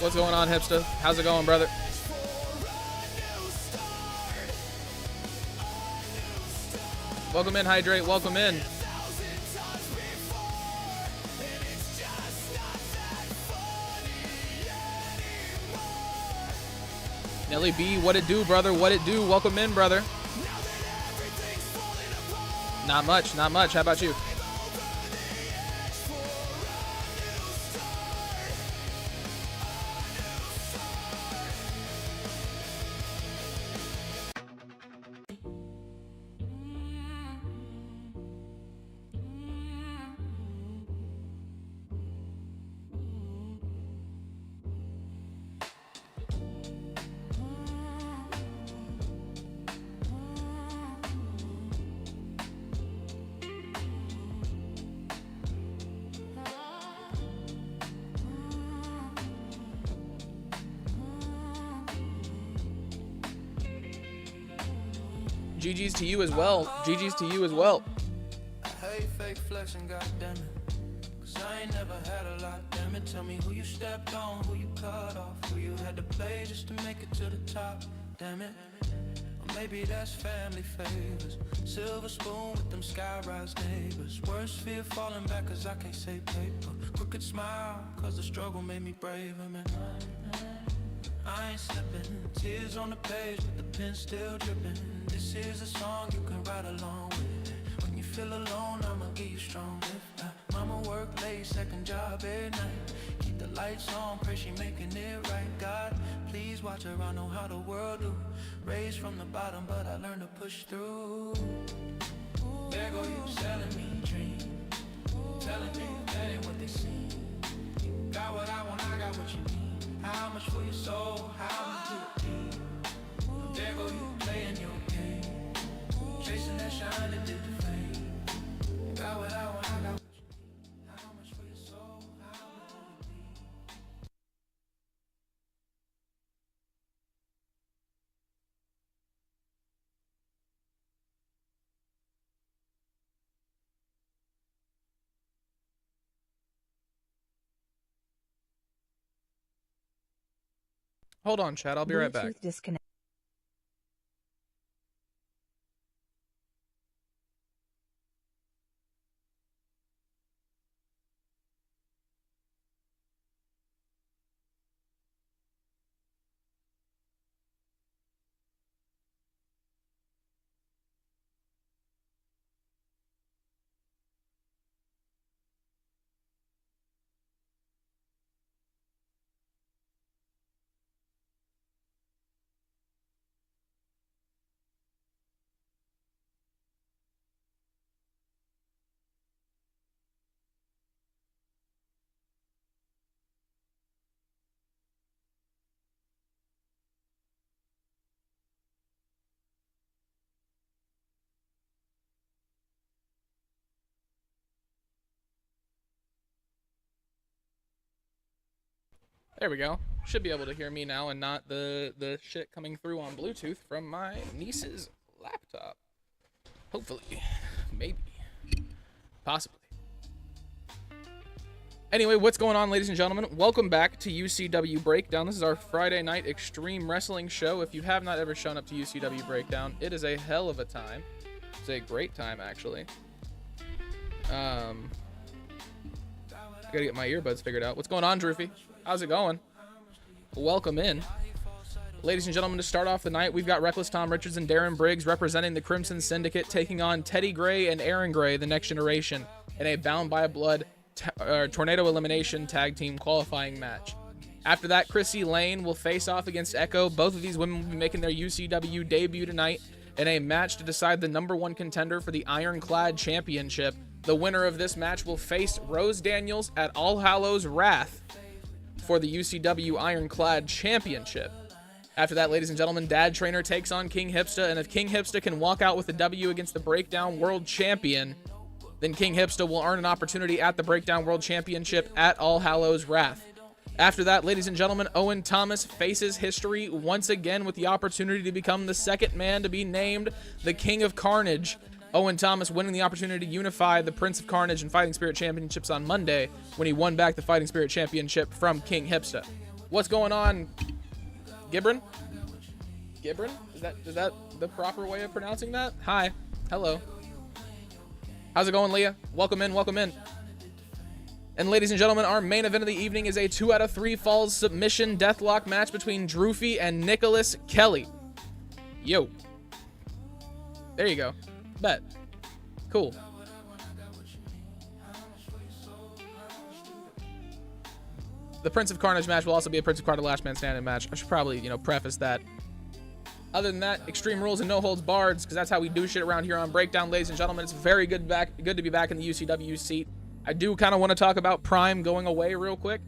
What's going on, Hipsta? How's it going, brother? Welcome in, Hydrate. Welcome in. Nelly B, what it do, brother? What it do? Welcome in, brother. Not much, not much. How about you? GG's to you as well. GG's to you as well. I hate fake flexing, goddamn it. 'Cause I ain't never had a lot, damn it. Tell me who you stepped on, who you cut off, who you had to play just to make it to the top, damn it. Or maybe that's family favors. Silver spoon with them skyrise neighbors. Worst fear falling back 'cause I can't say paper. Crooked smile 'cause the struggle made me braver, man. I ain't slipping, tears on the page, but the pen's still dripping. This is a song you can write along with. When you feel alone, I'ma give you strong. If mama work late, second job at night. Keep the lights on, pray she making it right. God, please watch her, I know how the world do. Raised from the bottom, but I learned to push through. There go you selling me dreams, telling me that ain't what they seem. Got what I want, I got what you need. How much for your soul? How much do you need? There go you playing your game, chasing that shine that did the fame. Got what I want, I got what you need. How much for your soul? How much do you need? Hold on, chat. I'll be right back. Disconnect. There we go. Should be able to hear me now and not the shit coming through on Bluetooth from my niece's laptop. Hopefully. Maybe. Possibly. Anyway, what's going on, ladies and gentlemen? Welcome back to UCW Breakdown. This is our Friday night Extreme Wrestling show. If you have not ever shown up to UCW Breakdown, it is a hell of a time. It's a great time, actually. Gotta get my earbuds figured out. What's going on, Drewfie? How's it going? Welcome in. Ladies and gentlemen, to start off the night, we've got Reckless Tom Richards and Darren Briggs representing the Crimson Syndicate, taking on Teddy Gray and Aaryn Gray, the Next Generation, in a Bound by Blood Tornado Elimination Tag Team qualifying match. After that, Christie Lane will face off against ECKO. Both of these women will be making their UCW debut tonight in a match to decide the #1 contender for the Clad Championship. The winner of this match will face Rose Daniels at All Hallows Wrath for the UCW Clad Championship. After that, ladies and gentlemen, Dad Trainer takes on King Hipsta, and if King Hipsta can walk out with the W against the Breakdown World Champion, then King Hipsta will earn an opportunity at the Breakdown World Championship at All Hallows Wrath. After that, ladies and gentlemen, Owen Thomas faces history once again with the opportunity to become the second man to be named the King of Carnage Owen Thomas winning the opportunity to unify the Prince of Carnage and Fighting Spirit Championships on Monday when he won back the Fighting Spirit Championship from King Hipsta. What's going on, Gibran? Gibran? Is that the proper way of pronouncing that? Hi. Hello. How's it going, Leah? Welcome in, welcome in. And ladies and gentlemen, our main event of the evening is a 2 out of 3 falls submission deathlock match between Drewfie and Nicholas Kelly. Yo. There you go. Bet. Cool. The Prince of Carnage match will also be a Prince of Carnage last man standing match. I should probably, preface that. Other than that, Extreme Rules and No Holds Barred, because that's how we do shit around here on Breakdown, ladies and gentlemen. It's very good to be back in the UCW seat. I do kind of want to talk about Prime going away real quick.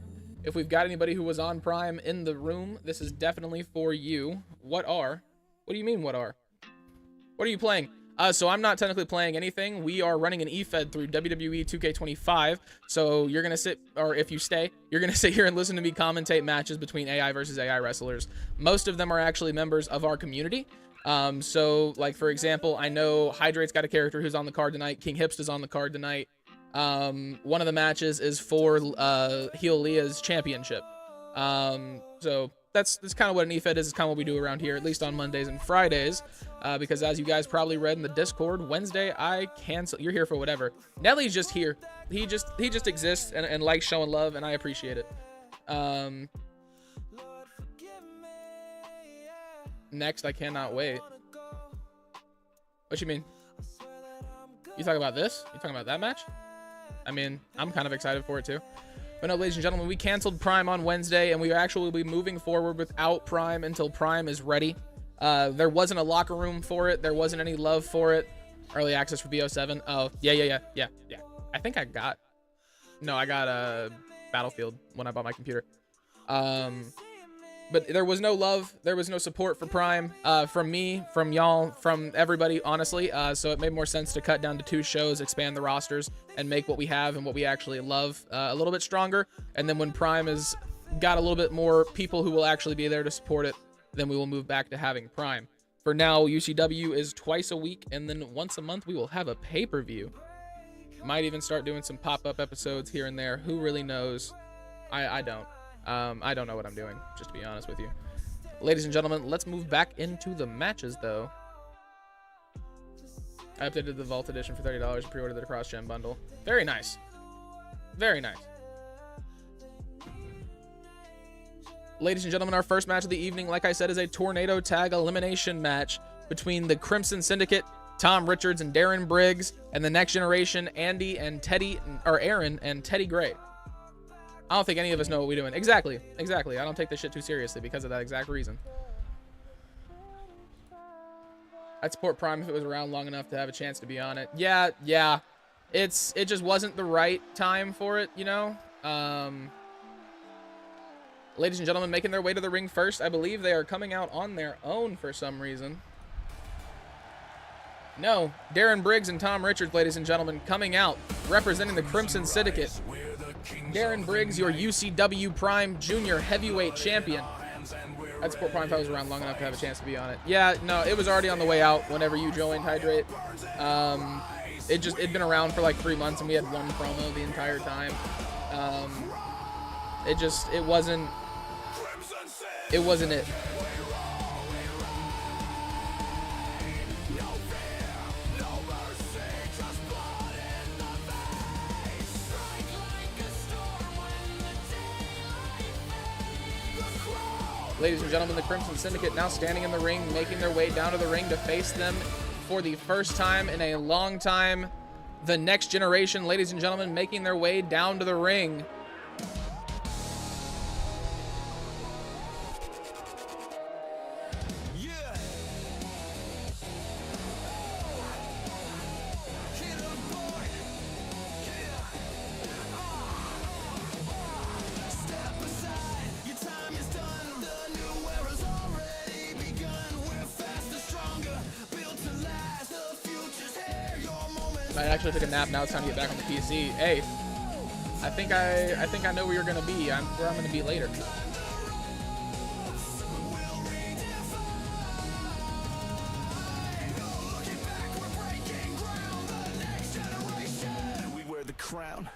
If we've got anybody who was on Prime in the room, this is definitely for you. What do you mean, what are? What are you playing? So I'm not technically playing anything. We are running an EFED through WWE 2K25. So you're going to sit, or if you stay, you're going to sit here and listen to me commentate matches between AI versus AI wrestlers. Most of them are actually members of our community. So like, for example, I know Hydrate's got a character who's on the card tonight. King Hipsta's on the card tonight. One of the matches is for Heel Leah's championship. So that's kind of what an EFED is. It's kind of what we do around here, at least on Mondays and Fridays. Because as you guys probably read in the Discord, Wednesday I cancel. You're here for whatever. Nelly's just here. He just exists and likes showing love, and I appreciate it. Next, I cannot wait. What you mean? You talking about this? You talking about that match? I mean, I'm kind of excited for it too. But no, ladies and gentlemen, we canceled Prime on Wednesday, and we actually will be moving forward without Prime until Prime is ready. There wasn't a locker room for it. There wasn't any love for it. Early access for BO7. Oh, yeah. I think I got Battlefield when I bought my computer. But there was no love. There was no support for Prime from me, from y'all, from everybody, honestly. So it made more sense to cut down to 2 shows, expand the rosters, and make what we have and what we actually love a little bit stronger. And then when Prime has got a little bit more people who will actually be there to support it, then we will move back to having Prime. For now, UCW is twice a week, and then once a month we will have a pay-per-view. Might even start doing some pop-up episodes here and there. Who really knows? I don't. I don't know what I'm doing, just to be honest with you. Ladies and gentlemen, let's move back into the matches, though. I updated the Vault Edition for $30 and pre-ordered the cross-gen bundle. Very nice. Very nice. Ladies and gentlemen, our first match of the evening, like I said, is a tornado tag elimination match between the Crimson Syndicate, Tom Richards and Darren Briggs, and the Next Generation, Aaryn and Teddy Gray. I don't think any of us know what we're doing. Exactly. I don't take this shit too seriously because of that exact reason. I'd support Prime if it was around long enough to have a chance to be on it. Yeah. It just wasn't the right time for it, Ladies and gentlemen, making their way to the ring first. I believe they are coming out on their own for some reason. No, Darren Briggs and Tom Richards, ladies and gentlemen, coming out, representing the Crimson Syndicate. Darren Briggs, your UCW Prime Junior Heavyweight Champion. I'd support Prime if I was around long enough to have a chance to be on it. Yeah, no, it was already on the way out whenever you joined, Hydrate. It'd been around for like 3 months, and we had one promo the entire time. It wasn't it. Ladies and gentlemen, the Crimson Syndicate now standing in the ring, making their way down to the ring to face them for the first time in a long time. The Next Generation, ladies and gentlemen, making their way down to the ring. I actually took a nap. Now it's time to get back on the PC. Hey, I think I know where you're gonna be. Where I'm gonna be later. crown.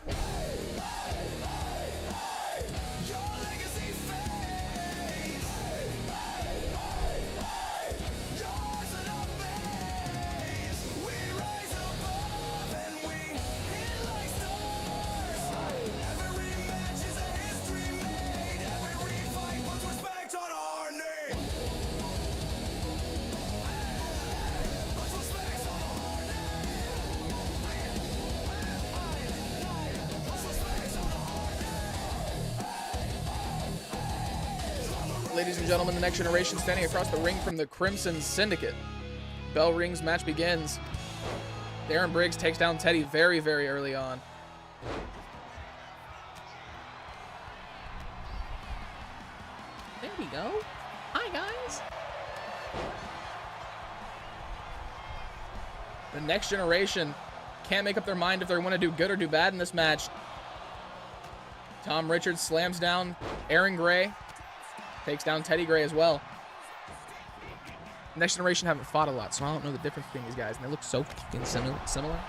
Ladies and gentlemen, the next generation standing across the ring from the Crimson Syndicate. Bell rings, match begins. Darren Briggs takes down Teddy very, very early on. There we go. Hi, guys. The next generation can't make up their mind if they want to do good or do bad in this match. Tom Richards slams down Aaryn Gray. Takes down Teddy Gray as well. Next generation haven't fought a lot, so I don't know the difference between these guys, and they look so fucking similar.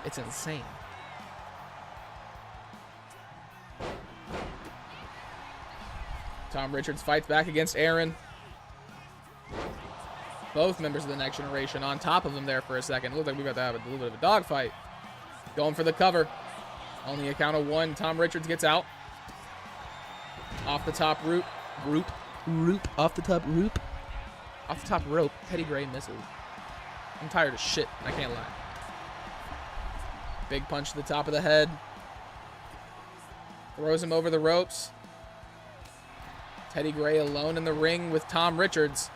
It's insane. Tom Richards fights back against Aaryn. Both members of the next generation on top of him there for a second. It looked like we were about to have a little bit of a dogfight. Going for the cover. Only a count of one. Tom Richards gets out. Off the top rope. Off the top rope. Teddy Gray misses. I'm tired of shit. I can't lie. Big punch to the top of the head. Throws him over the ropes. Teddy Gray alone in the ring with Tom Richards.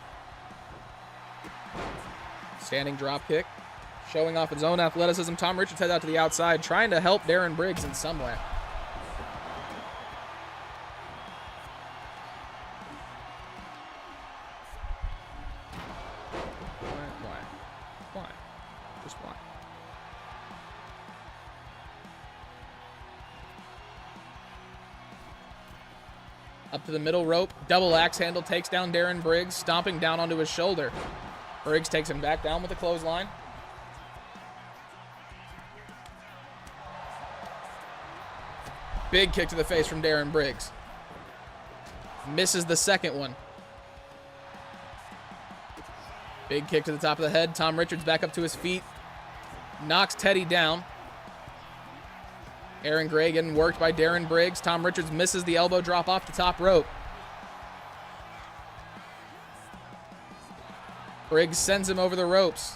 Standing drop kick. Showing off his own athleticism. Tom Richards heads out to the outside, trying to help Darren Briggs in some way. Why? Just why? Up to the middle rope. Double axe handle takes down Darren Briggs, stomping down onto his shoulder. Briggs takes him back down with a clothesline. Big kick to the face from Darren Briggs. Misses the second one. Big kick to the top of the head. Tom Richards back up to his feet. Knocks Teddy down. Aaryn Gray getting worked by Darren Briggs. Tom Richards misses the elbow drop off the top rope. Briggs sends him over the ropes.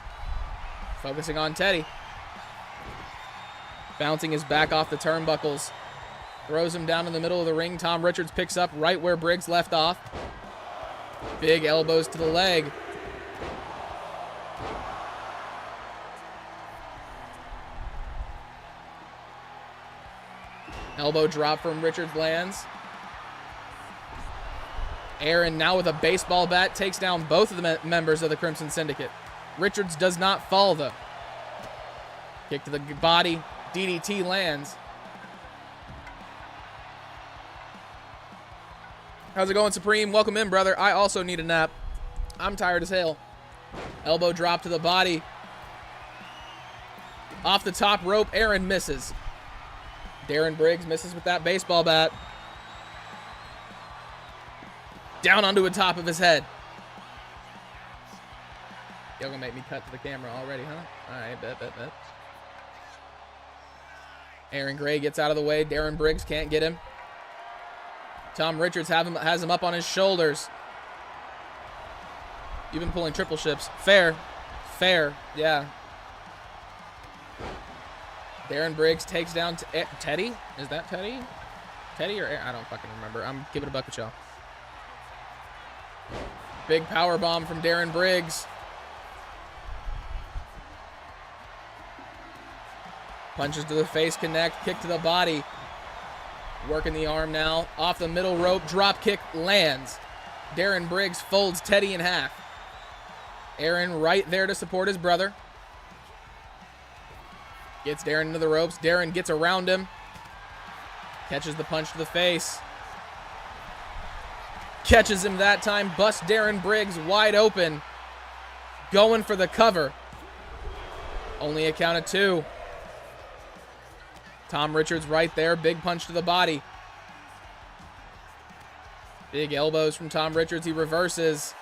Focusing on Teddy. Bouncing his back off the turnbuckles. Throws him down in the middle of the ring. Tom Richards picks up right where Briggs left off. Big elbows to the leg. Elbow drop from Richards lands. Aaryn now with a baseball bat takes down both of the members of the Crimson Syndicate. Richards does not fall though. Kick to the body. DDT lands. How's it going, Supreme? Welcome in, brother. I also need a nap. I'm tired as hell. Elbow drop to the body. Off the top rope, Aaryn misses. Darren Briggs misses with that baseball bat. Down onto the top of his head. You're gonna make me cut to the camera already, huh? Alright, bet. Aaryn Gray gets out of the way. Darren Briggs can't get him. Tom Richards has him up on his shoulders. You've been pulling triple ships. Fair, yeah. Darren Briggs takes down Teddy. Is that Teddy? Teddy or I don't fucking remember. I'm giving it a buck with y'all. Big power bomb from Darren Briggs. Punches to the face connect. Kick to the body. Working the arm now. Off the middle rope. Drop kick lands. Darren Briggs folds Teddy in half. Aaryn right there to support his brother. Gets Darren into the ropes. Darren gets around him. Catches the punch to the face. Catches him that time. Busts Darren Briggs wide open. Going for the cover. Only a count of two. Tom Richards right there. Big punch to the body. Big elbows from Tom Richards. He reverses.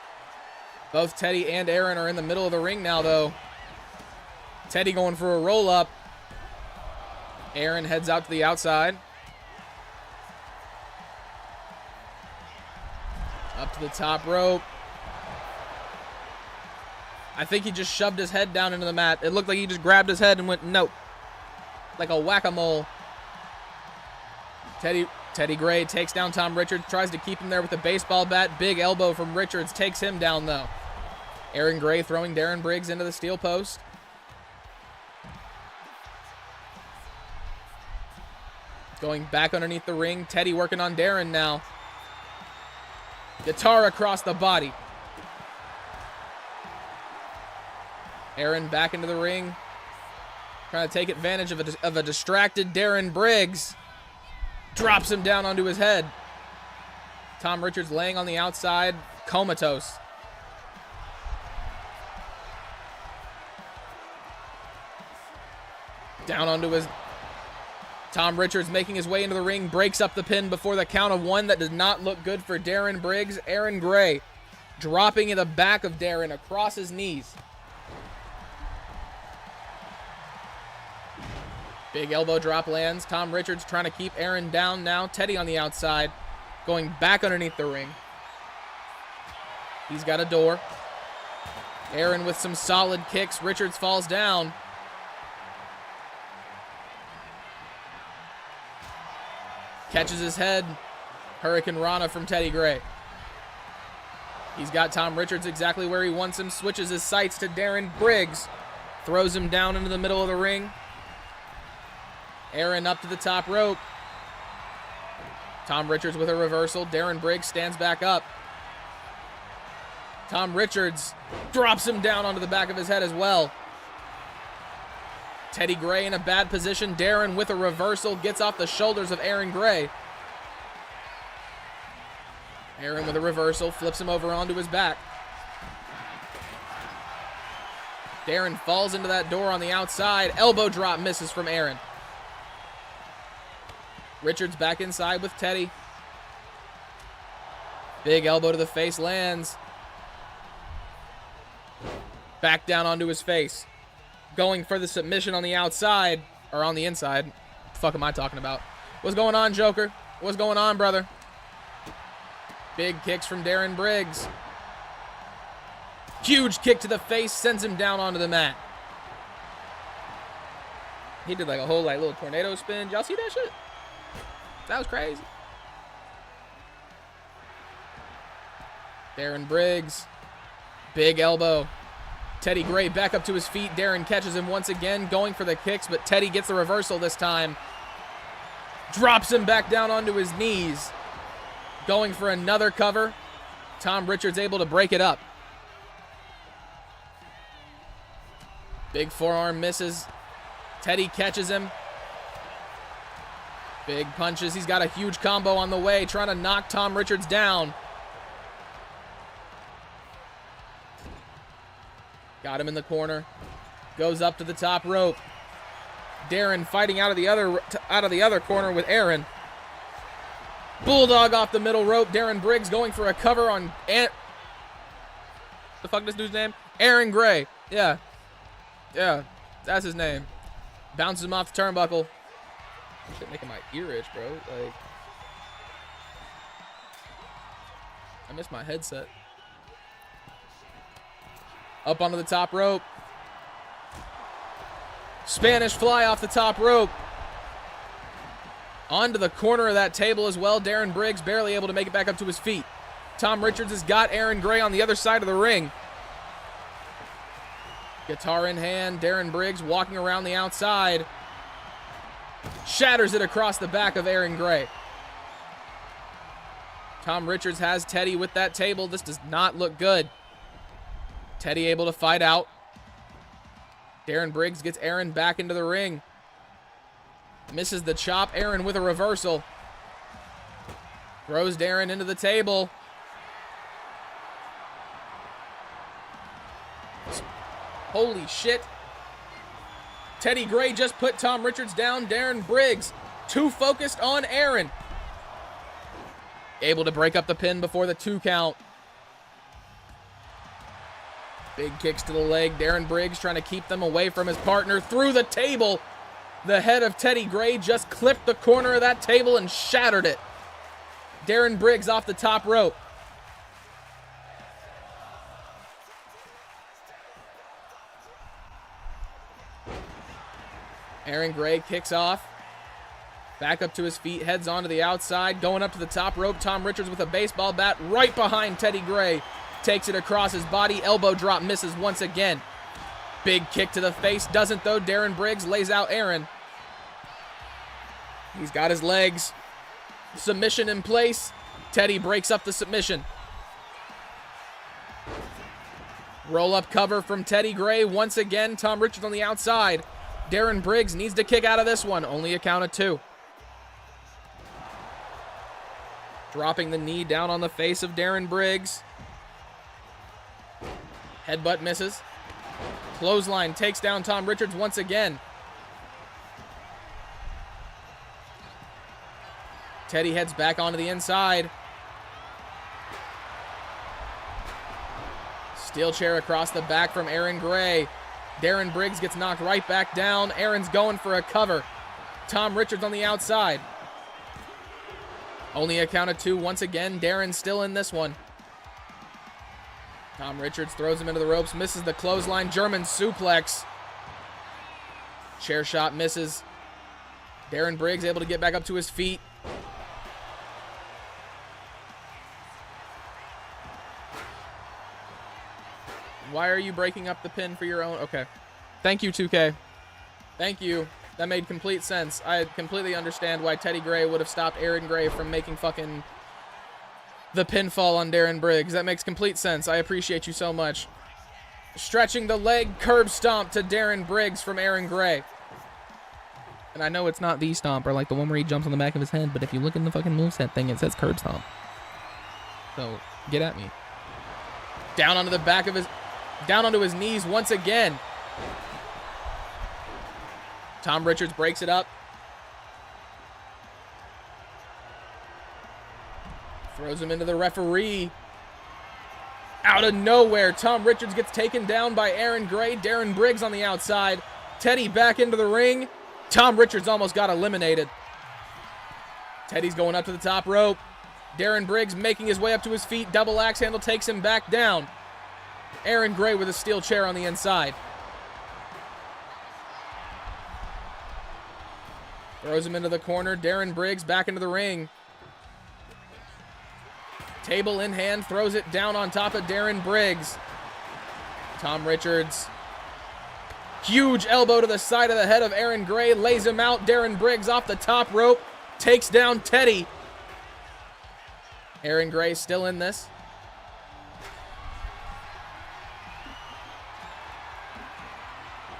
Both Teddy and Aaryn are in the middle of the ring now, though. Teddy going for a roll-up. Aaryn heads out to the outside. Up to the top rope. I think he just shoved his head down into the mat. It looked like he just grabbed his head and went, nope. Like a whack-a-mole. Teddy Gray takes down Tom Richards, tries to keep him there with a baseball bat. Big elbow from Richards takes him down, though. Aaron Gray throwing Darren Briggs into the steel post. Going back underneath the ring. Teddy working on Darren now. Guitar across the body. Aaron back into the ring. Trying to take advantage of a distracted Darren Briggs. Drops him down onto his head. Tom Richards laying on the outside, comatose. Down onto his... Tom Richards making his way into the ring, breaks up the pin before the count of one. That does not look good for Darren Briggs. Aaron Gray dropping in the back of Darren across his knees. Big elbow drop lands. Tom Richards trying to keep Aaron down now. Teddy on the outside, going back underneath the ring. He's got a door. Aaron with some solid kicks. Richards falls down. Catches his head. Hurricane Rana from Teddy Gray. He's got Tom Richards exactly where he wants him. Switches his sights to Darren Briggs. Throws him down into the middle of the ring. Aaron up to the top rope. Tom Richards with a reversal. Darren Briggs stands back up. Tom Richards drops him down onto the back of his head as well. Teddy Gray in a bad position. Darren with a reversal gets off the shoulders of Aaron Gray. Aaron with a reversal flips him over onto his back. Darren falls into that door on the outside. Elbow drop misses from Aaron. Richards back inside with Teddy. Big elbow to the face lands. Back down onto his face. Going for the submission on the outside. Or on the inside. What the fuck am I talking about? What's going on, Joker? What's going on, brother? Big kicks from Darren Briggs. Huge kick to the face. Sends him down onto the mat. He did like a whole little tornado spin. Y'all see that shit? That was crazy. Darren Briggs. Big elbow. Teddy Gray back up to his feet. Darren catches him once again, going for the kicks, but Teddy gets the reversal this time. Drops him back down onto his knees. Going for another cover. Tom Richards able to break it up. Big forearm misses. Teddy catches him. Big punches. He's got a huge combo on the way, trying to knock Tom Richards down. Got him in the corner. Goes up to the top rope. Darren fighting out of the other corner with Aaron. Bulldog off the middle rope. Darren Briggs going for a cover on the fuck this dude's name? Aaron Gray. Yeah, that's his name. Bounces him off the turnbuckle. Shit making my ear itch, bro. Like, I missed my headset. Up onto the top rope. Spanish fly off the top rope. Onto the corner of that table as well. Darren Briggs barely able to make it back up to his feet. Tom Richards has got Aaron Gray on the other side of the ring. Guitar in hand. Darren Briggs walking around the outside. Shatters it across the back of Aaron Gray. Tom Richards has Teddy with that table. This does not look good. Teddy able to fight out. Darren Briggs gets Aaron back into the ring. Misses the chop. Aaron with a reversal. Throws Darren into the table. Holy shit. Teddy Gray just put Tom Richards down. Darren Briggs, too focused on Aaryn. Able to break up the pin before the 2 count. Big kicks to the leg. Darren Briggs trying to keep them away from his partner through the table. The head of Teddy Gray just clipped the corner of that table and shattered it. Darren Briggs off the top rope. Aaryn Gray kicks off. Back up to his feet, heads onto the outside, going up to the top rope. Tom Richards with a baseball bat right behind Teddy Gray. Takes it across his body, elbow drop, misses once again. Big kick to the face, doesn't though. Darren Briggs lays out Aaryn. He's got his legs. Submission in place. Teddy breaks up the submission. Roll up cover from Teddy Gray. Once again, Tom Richards on the outside. Darren Briggs needs to kick out of this one. Only a count of 2. Dropping the knee down on the face of Darren Briggs. Headbutt misses. Clothesline takes down Tom Richards once again. Teddy heads back onto the inside. Steel chair across the back from Aaryn Gray. Darren Briggs gets knocked right back down. Aaron's going for a cover. Tom Richards on the outside. Only a count of 2 once again. Darren still in this one. Tom Richards throws him into the ropes, misses the clothesline, German suplex. Chair shot misses. Darren Briggs able to get back up to his feet. Why are you breaking up the pin for your own? Okay. Thank you, 2K. Thank you. That made complete sense. I completely understand why Teddy Gray would have stopped Aaryn Gray from making fucking the pinfall on Darren Briggs. That makes complete sense. I appreciate you so much. Stretching the leg, curb stomp to Darren Briggs from Aaryn Gray. And I know it's not the stomp or like the one where he jumps on the back of his head, but if you look in the fucking moveset thing, it says curb stomp. So, get at me. Down onto the back of his... Down onto his knees once again. Tom Richards breaks it up. Throws him into the referee. Out of nowhere, Tom Richards gets taken down by Aaryn Gray. Darren Briggs on the outside. Teddy back into the ring. Tom Richards almost got eliminated. Teddy's going up to the top rope. Darren Briggs making his way up to his feet. Double axe handle takes him back down. Aaryn Gray with a steel chair on the inside. Throws him into the corner. Darren Briggs back into the ring. Table in hand, throws it down on top of Darren Briggs. Tom Richards. Huge elbow to the side of the head of Aaryn Gray. Lays him out. Darren Briggs off the top rope. Takes down Teddy. Aaryn Gray still in this.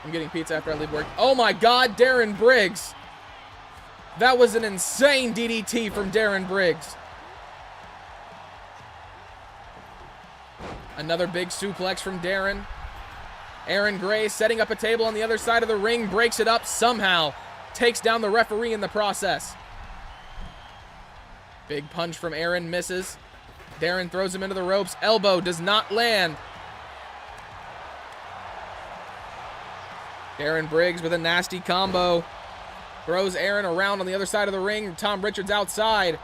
I'm getting pizza after I leave work. Oh my God, Darren Briggs. That was an insane DDT from Darren Briggs. Another big suplex from Darren. Aaryn Gray setting up a table on the other side of the ring, breaks it up somehow. Takes down the referee in the process. Big punch from Aaryn, misses. Darren throws him into the ropes. Elbow does not land. Darren Briggs with a nasty combo. Throws Aaryn around on the other side of the ring. Tom Richards outside.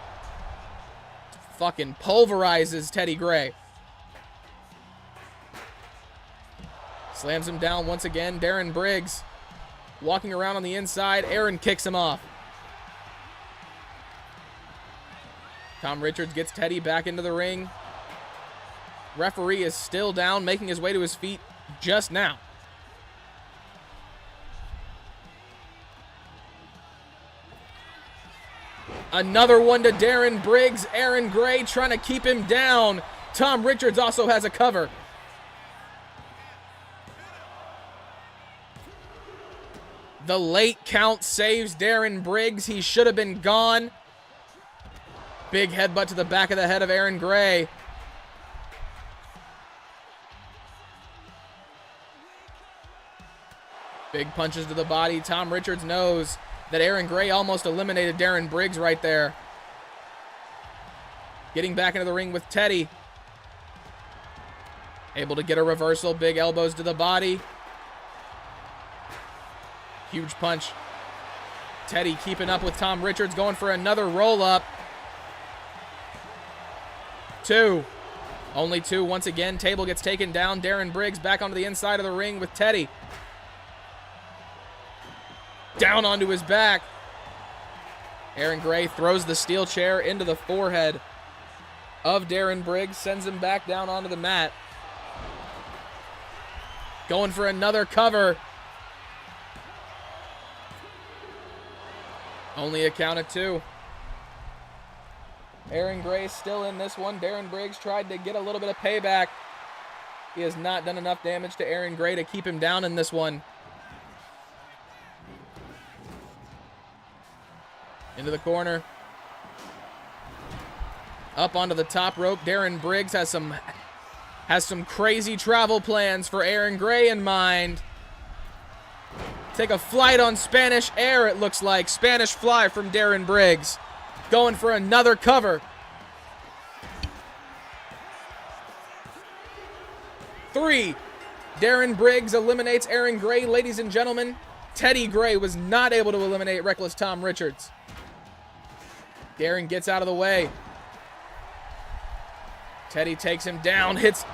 Fucking pulverizes Teddy Gray. Slams him down once again. Darren Briggs walking around on the inside. Aaryn kicks him off. Tom Richards gets Teddy back into the ring. Referee is still down, making his way to his feet just now. Another one to Darren Briggs. Aaryn Gray trying to keep him down. Tom Richards also has a cover. The late count saves Darren Briggs. He should have been gone. Big headbutt to the back of the head of Aaryn Gray. Big punches to the body. Tom Richards knows that Aaryn Gray almost eliminated Darren Briggs right there. Getting back into the ring with Teddy. Able to get a reversal. Big elbows to the body. Huge punch. Teddy keeping up with Tom Richards, going for another roll-up. 2. Only 2 once again. Table gets taken down. Darren Briggs back onto the inside of the ring with Teddy. Down onto his back. Aaryn Gray throws the steel chair into the forehead of Darren Briggs, sends him back down onto the mat. Going for another cover. Only a count of 2. Aaryn Gray still in this one. Darren Briggs tried to get a little bit of payback. He has not done enough damage to Aaryn Gray to keep him down in this one. Into the corner. Up onto the top rope. Darren Briggs has some crazy travel plans for Aaryn Gray in mind. Take a flight on Spanish air, it looks like. Spanish fly from Darren Briggs. Going for another cover. 3. Darren Briggs eliminates Aaryn Gray. Ladies and gentlemen, Teddy Gray was not able to eliminate Reckless Tom Richards. Darren gets out of the way. Teddy takes him down, hits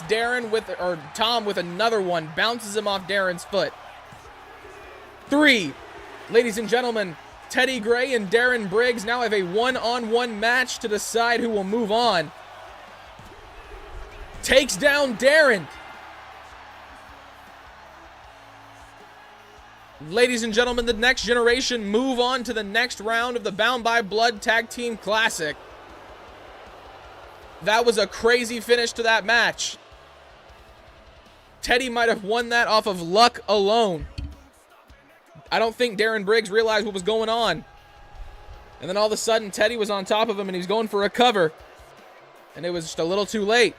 Darren or Tom with another one, bounces him off Darren's foot. 3. Ladies and gentlemen, Teddy Gray and Darren Briggs now have a one-on-one match to decide who will move on. Takes down Darren. Ladies and gentlemen, the Next Generation move on to the next round of the Bound by Blood Tag Team Classic. That was a crazy finish to that match. Teddy might have won that off of luck alone. I don't think Darren Briggs realized what was going on. And then all of a sudden, Teddy was on top of him and he was going for a cover. And it was just a little too late.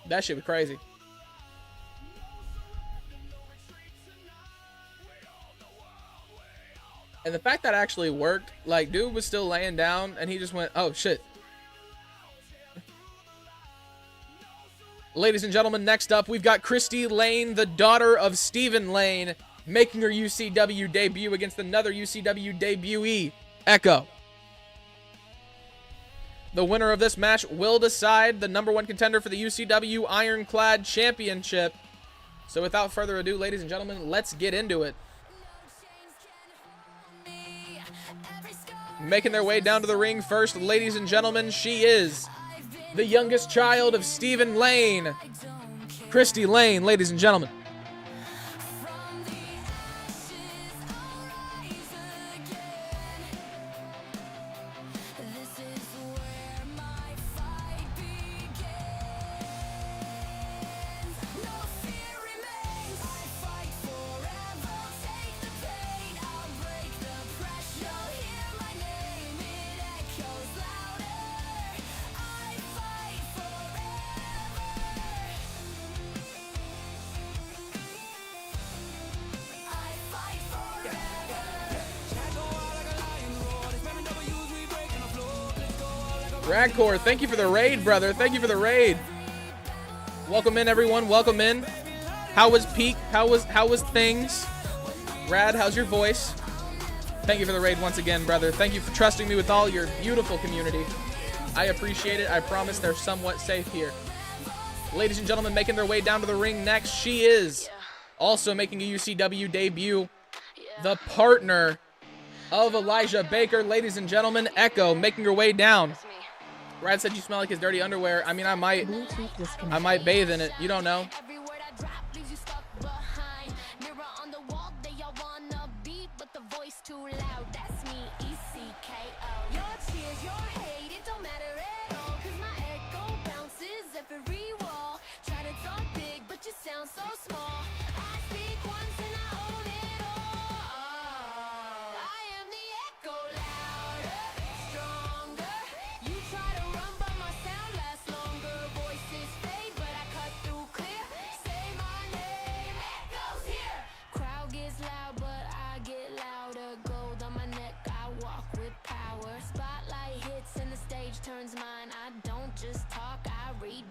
That shit was crazy. And the fact that actually worked, like, dude was still laying down and he just went, oh shit. Ladies and gentlemen, next up, we've got Christie Lane, the daughter of Stephen Lane, making her UCW debut against another UCW debutee, ECKO. The winner of this match will decide the #1 contender for the UCW Ironclad Championship. So without further ado, ladies and gentlemen, let's get into it. Making their way down to the ring first, ladies and gentlemen, she is the youngest child of Stephen Lane, Christie Lane, ladies and gentlemen. Ragcore, thank you for the raid, brother. Thank you for the raid. Welcome in, everyone. Welcome in. How was Peak? How was things? Rad, how's your voice? Thank you for the raid once again, brother. Thank you for trusting me with all your beautiful community. I appreciate it. I promise they're somewhat safe here. Ladies and gentlemen, making their way down to the ring next, she is also making a UCW debut. The partner of Elijah Baker, ladies and gentlemen, ECKO, making her way down. Rad said you smell like his dirty underwear. I mean, I might bathe in it. You don't know.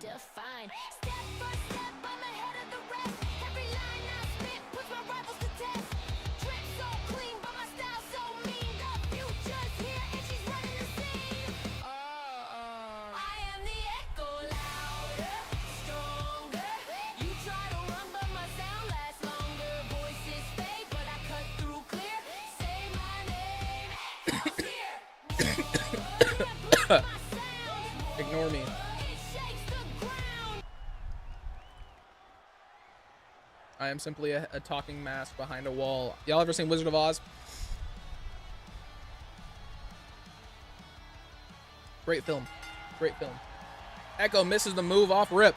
define. Step for step, I'm ahead of the rest. Every line I spit puts my rivals to test. Drip so clean, but my style so mean. The future's here and she's running the scene. I am the echo, louder, stronger. You try to run, but my sound lasts longer. Voices fade, but I cut through clear. Say my name, echo's here. Ignore me. I am simply a talking mask behind a wall. Y'all ever seen Wizard of Oz? Great film. Great film. ECKO misses the move off rip.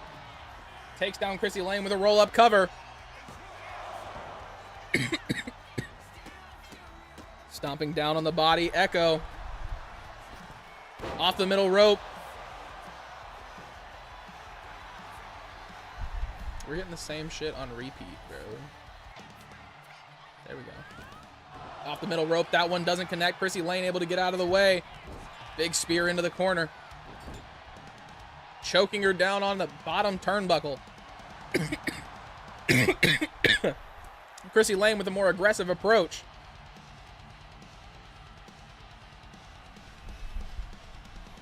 Takes down Christie Lane with a roll-up cover. Stomping down on the body. ECKO. Off the middle rope. We're getting the same shit on repeat, bro. There we go. Off the middle rope. That one doesn't connect. Christie Lane able to get out of the way. Big spear into the corner. Choking her down on the bottom turnbuckle. Christie Lane with a more aggressive approach.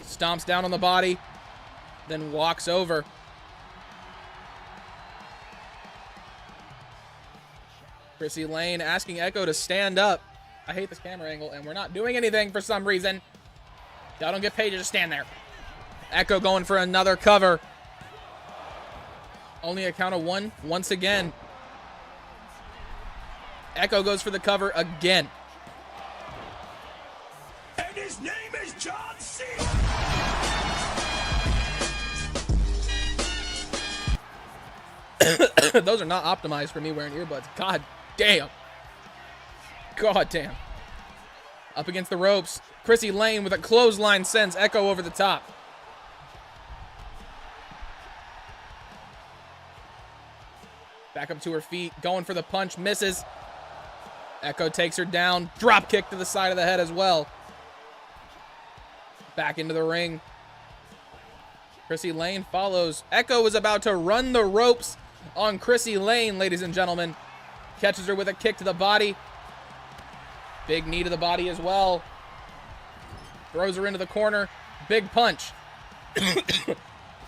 Stomps down on the body. Then walks over. Christie Lane asking ECKO to stand up. I hate this camera angle, and we're not doing anything for some reason. Y'all don't get paid to just stand there. ECKO going for another cover. Only a count of one once again. ECKO goes for the cover again. And his name is John C. Those are not optimized for me wearing earbuds. God damn. God damn. Up against the ropes. Christie Lane with a clothesline sends ECKO over the top. Back up to her feet. Going for the punch. Misses. ECKO takes her down. Drop kick to the side of the head as well. Back into the ring. Christie Lane follows. ECKO is about to run the ropes on Christie Lane, ladies and gentlemen. Catches her with a kick to the body. Big knee to the body as well. Throws her into the corner. Big punch.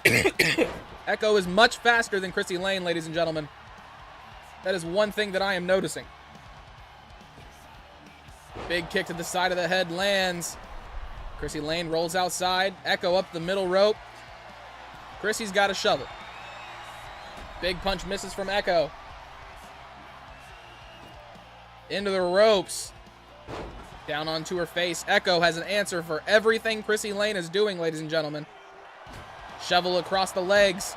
ECKO is much faster than Christie Lane, ladies and gentlemen. That is one thing that I am noticing. Big kick to the side of the head lands. Christie Lane rolls outside. ECKO up the middle rope. Christie's got a shovel. Big punch misses from ECKO. Into the ropes. Down onto her face. ECKO has an answer for everything Christie Lane is doing, ladies and gentlemen. Shovel across the legs.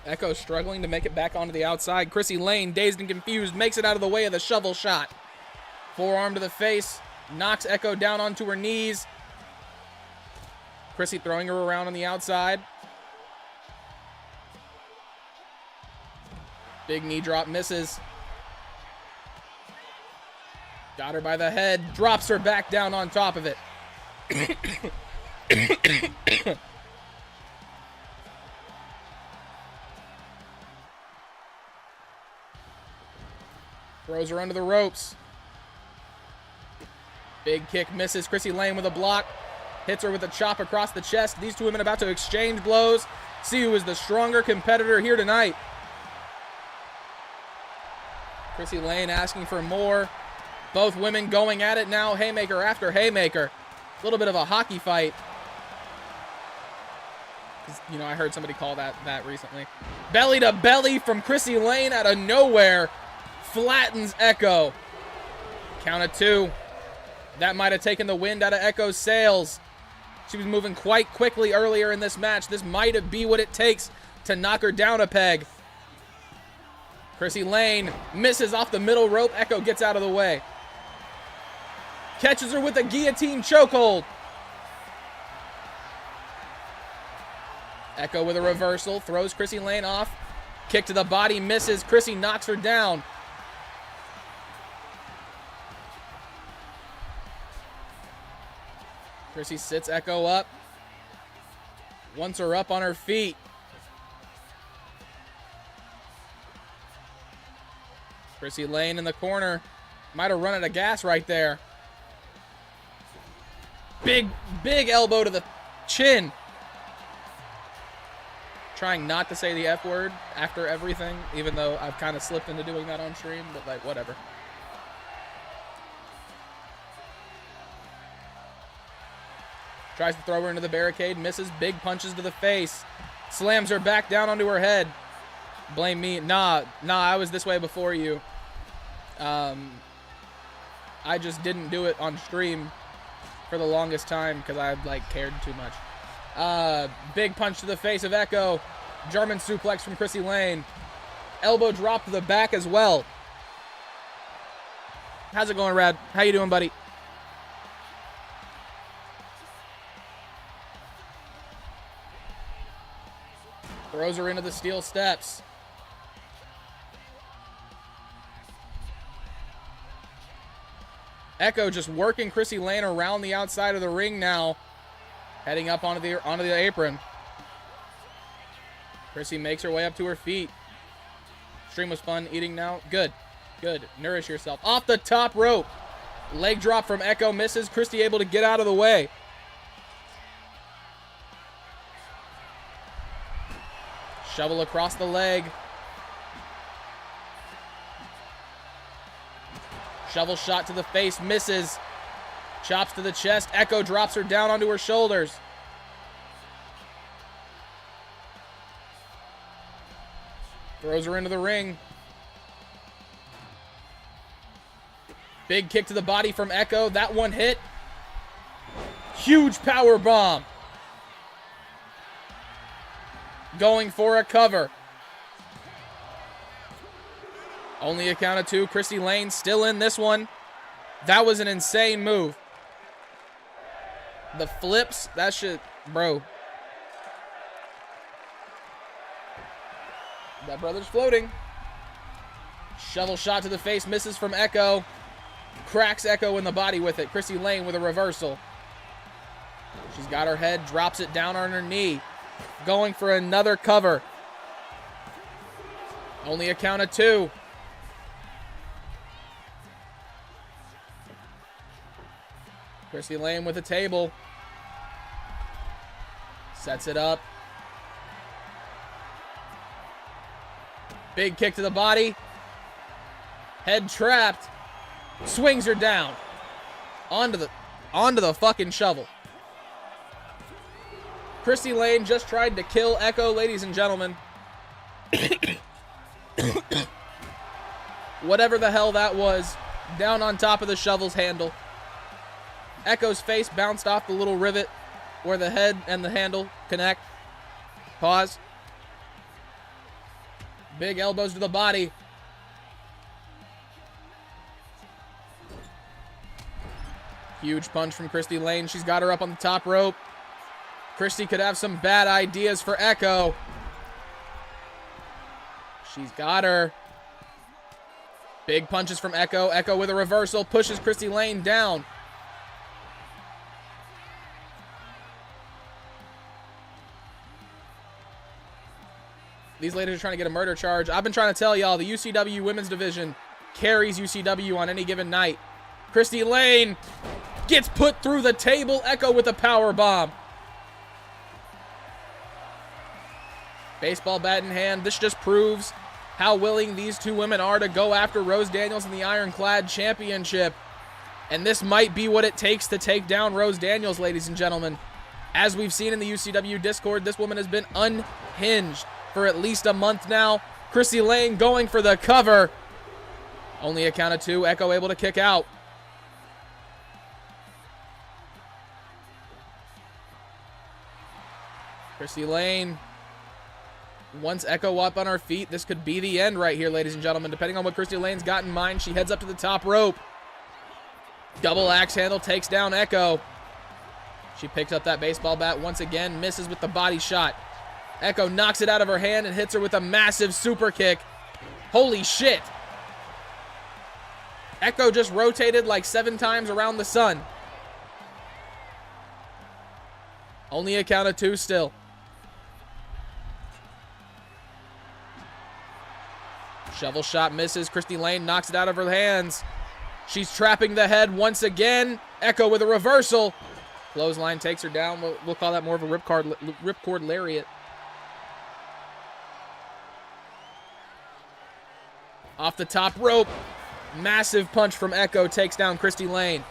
ECKO struggling to make it back onto the outside. Christie Lane, dazed and confused, makes it out of the way of the shovel shot. Forearm to the face. Knocks ECKO down onto her knees. Christie throwing her around on the outside. Big knee drop misses. Got her by the head. Drops her back down on top of it. Throws her under the ropes. Big kick misses. Christie Lane with a block. Hits her with a chop across the chest. These two women about to exchange blows. See who is the stronger competitor here tonight. Christie Lane asking for more. Both women going at it now. Haymaker after haymaker. A little bit of a hockey fight. You know, I heard somebody call that recently. Belly to belly from Christie Lane out of nowhere. Flattens ECKO. Count of two. That might have taken the wind out of ECKO's sails. She was moving quite quickly earlier in this match. This might be what it takes to knock her down a peg. Christie Lane misses off the middle rope. ECKO gets out of the way. Catches her with a guillotine chokehold. ECKO with a reversal. Throws Christie Lane off. Kick to the body misses. Christie knocks her down. Christie sits ECKO up. Wants her up on her feet. Christie Lane in the corner. Might have run out of gas right there. Big elbow to the chin. Trying not to say the F word after everything, even though I've kind of slipped into doing that on stream, but like, whatever. Tries to throw her into the barricade, misses, big punches to the face. Slams her back down onto her head. Blame me. Nah, I was this way before you. I just didn't do it on stream for the longest time because I like cared too much. Big punch to the face of ECKO. German suplex from Christie Lane. Elbow drop to the back as well. How's it going, Rad? How you doing, buddy? Throws her into the steel steps. ECKO just working Christie Lane around the outside of the ring now. Heading up onto the apron. Christie makes her way up to her feet. Stream was fun. Eating now. Good. Nourish yourself. Off the top rope. Leg drop from ECKO misses. Christie able to get out of the way. Shovel across the leg. Shovel shot to the face. Misses. Chops to the chest. ECKO drops her down onto her shoulders. Throws her into the ring. Big kick to the body from ECKO. That one hit. Huge power bomb. Going for a cover. Only a count of two. Christie Lane still in this one. That was an insane move. The flips, that shit, bro. That brother's floating. Shovel shot to the face, misses from ECKO. Cracks ECKO in the body with it. Christie Lane with a reversal. She's got her head, drops it down on her knee. Going for another cover. Only a count of two. Christie Lane with a table. Sets it up. Big kick to the body. Head trapped. Swings her down. Onto the fucking shovel. Christie Lane just tried to kill ECKO, ladies and gentlemen. Whatever the hell that was, down on top of the shovel's handle. ECKO's face bounced off the little rivet where the head and the handle connect. Pause. Big elbows to the body. Huge punch from Christie Lane. She's got her up on the top rope. Christie could have some bad ideas for ECKO. She's got her. Big punches from ECKO. ECKO with a reversal. Pushes Christie Lane down. These ladies are trying to get a murder charge. I've been trying to tell y'all, the UCW women's division carries UCW on any given night. Christie Lane gets put through the table. ECKO with a power bomb. Baseball bat in hand. This just proves how willing these two women are to go after Rose Daniels in the Ironclad Championship. And this might be what it takes to take down Rose Daniels, ladies and gentlemen. As we've seen in the UCW Discord, this woman has been unhinged for at least a month now. Christie Lane going for the cover. Only a count of two. ECKO able to kick out. Christie Lane. Once ECKO up on her feet, this could be the end right here, ladies and gentlemen. Depending on what Christie Lane's got in mind, she heads up to the top rope. Double axe handle takes down ECKO. She picks up that baseball bat once again, misses with the body shot. ECKO knocks it out of her hand and hits her with a massive super kick. Holy shit. ECKO just rotated like 7 times around the sun. Only a count of 2 still. Shovel shot misses. Christie Lane knocks it out of her hands. She's trapping the head once again. ECKO with a reversal. Clothesline takes her down. We'll call that more of a ripcord lariat. Off the top rope. Massive punch from ECKO takes down Christie Lane.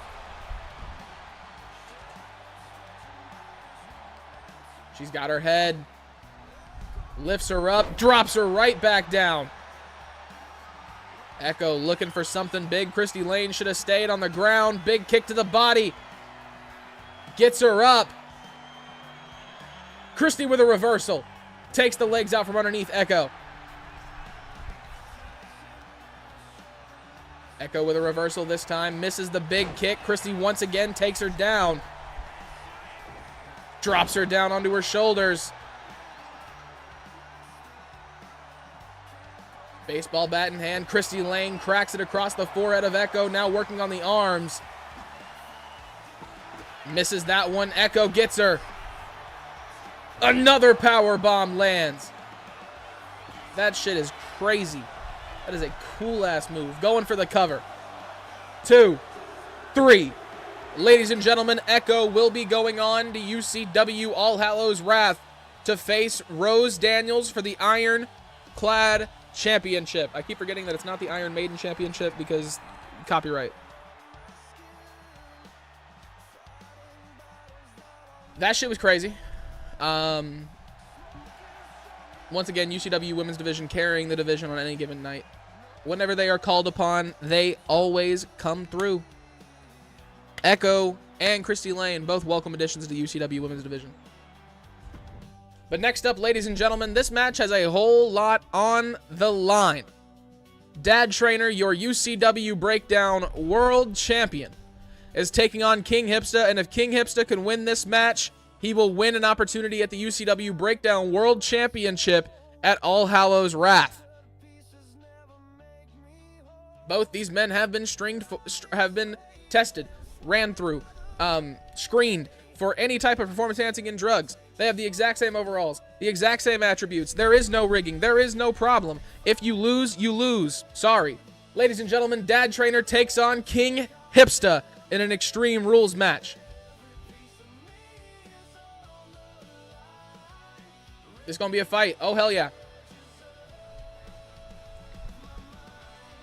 She's got her head. Lifts her up. Drops her right back down. ECKO looking for something big. Christie Lane should have stayed on the ground. Big kick to the body. Gets her up. Christie with a reversal. Takes the legs out from underneath ECKO. ECKO with a reversal this time. Misses the big kick. Christie once again takes her down. Drops her down onto her shoulders. Baseball bat in hand. Christie Lane cracks it across the forehead of ECKO. Now working on the arms. Misses that one. ECKO gets her. Another power bomb lands. That shit is crazy. That is a cool-ass move. Going for the cover. 2, 3. Ladies and gentlemen, ECKO will be going on to UCW All Hallows Wrath to face Rose Daniels for the Iron Clad Championship. I keep forgetting that it's not the Iron Maiden Championship because copyright. That shit was crazy. Once again, UCW Women's Division carrying the division on any given night. Whenever they are called upon, they always come through. ECKO and Christie Lane, both welcome additions to the UCW Women's Division. But next up, ladies and gentlemen, this match has a whole lot on the line. Dad Trainer, your UCW Breakdown World Champion, is taking on King Hipsta, and if King Hipsta can win this match, he will win an opportunity at the UCW Breakdown World Championship at All Hallows Wrath. Both these men have been tested, ran through, screened for any type of performance enhancing and drugs. They have the exact same overalls, the exact same attributes. There is no rigging. There is no problem. If you lose, you lose. Sorry. Ladies and gentlemen, Dad Trainer takes on King Hipsta in an Extreme Rules match. This is going to be a fight. Oh, hell yeah.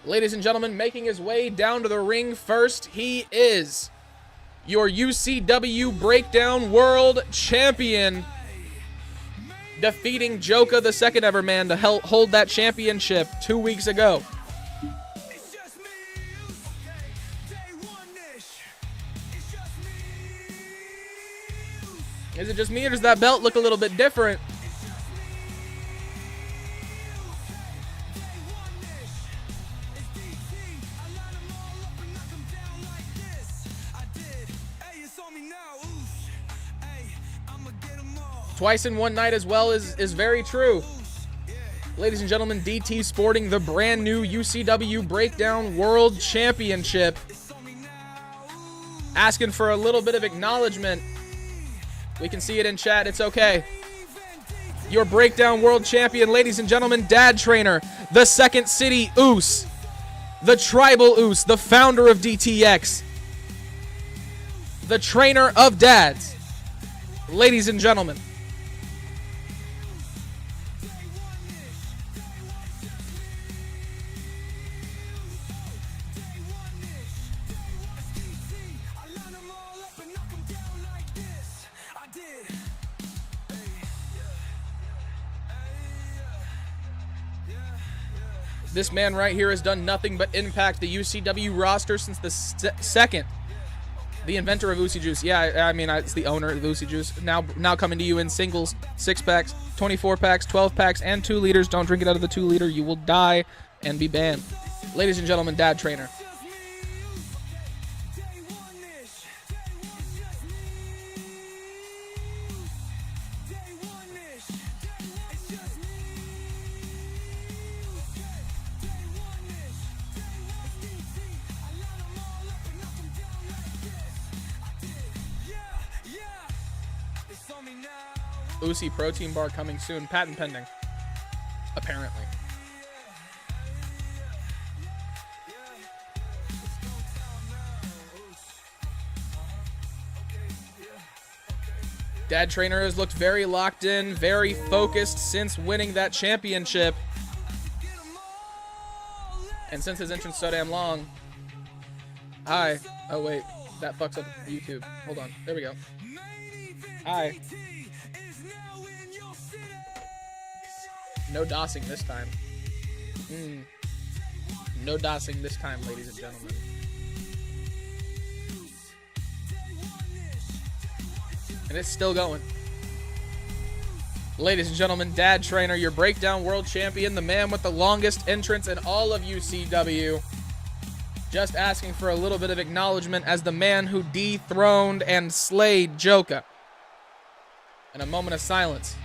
Ladies and gentlemen, making his way down to the ring first, he is your UCW Breakdown World Champion, defeating Joka, the second ever man to hold that championship 2 weeks ago. Is it just me, or does that belt look a little bit different? Twice in one night as well is very true. Ladies and gentlemen, DT sporting the brand new UCW Breakdown World Championship. Asking for a little bit of acknowledgement. We can see it in chat. It's okay. Your Breakdown World Champion, ladies and gentlemen, Dad Trainer, the Second City Oos, the Tribal Oos, the founder of DTX, the trainer of dads. Ladies and gentlemen, this man right here has done nothing but impact the UCW roster since the second. The inventor of Oozy Juice. Yeah, I mean, it's the owner of Oozy Juice. Now coming to you in singles, 6-packs, 24-packs, 12-packs, and 2 liters. Don't drink it out of the 2-liter. You will die and be banned. Ladies and gentlemen, Dad Trainer. Uzi protein bar coming soon. Patent pending. Apparently. Dad Trainer has looked very locked in, very focused since winning that championship. And since his entrance so damn long. Hi. Oh, wait. That fucks up YouTube. Hold on. There we go. Hi. No dossing this time. No dossing this time, ladies and gentlemen. And it's still going. Ladies and gentlemen, Dad Trainer, your breakdown world champion, the man with the longest entrance in all of UCW. Just asking for a little bit of acknowledgement as the man who dethroned and slayed Joka. And a moment of silence.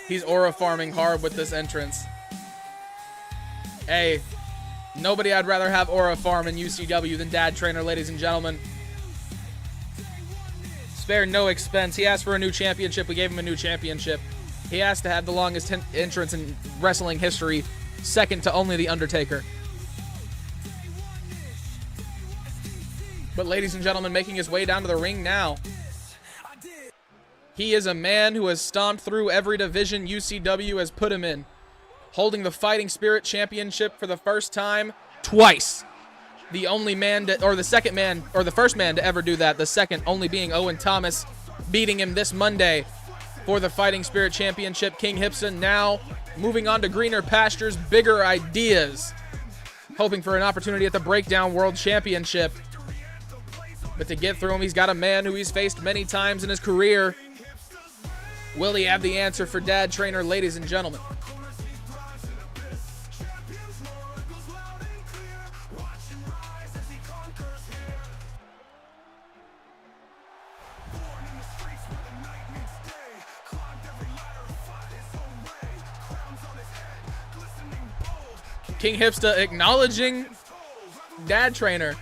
He's aura farming hard with this entrance. Hey, nobody I'd rather have aura farm in UCW than Dad Trainer, ladies and gentlemen. Spare no expense. He asked for a new championship. We gave him a new championship. He has to have the longest entrance in wrestling history, second to only The Undertaker. But ladies and gentlemen, making his way down to the ring now. He is a man who has stomped through every division UCW has put him in, holding the Fighting Spirit Championship for the first time twice. The only man to, or the second man, or the first man to ever do that, the second only being Owen Thomas, beating him this Monday for the Fighting Spirit Championship. King Hipsta now moving on to greener pastures, bigger ideas, hoping for an opportunity at the Breakdown World Championship. But to get through him, he's got a man who he's faced many times in his career. Will he have the answer for Dad Trainer, ladies and gentlemen? King Hipsta acknowledging Dad Trainer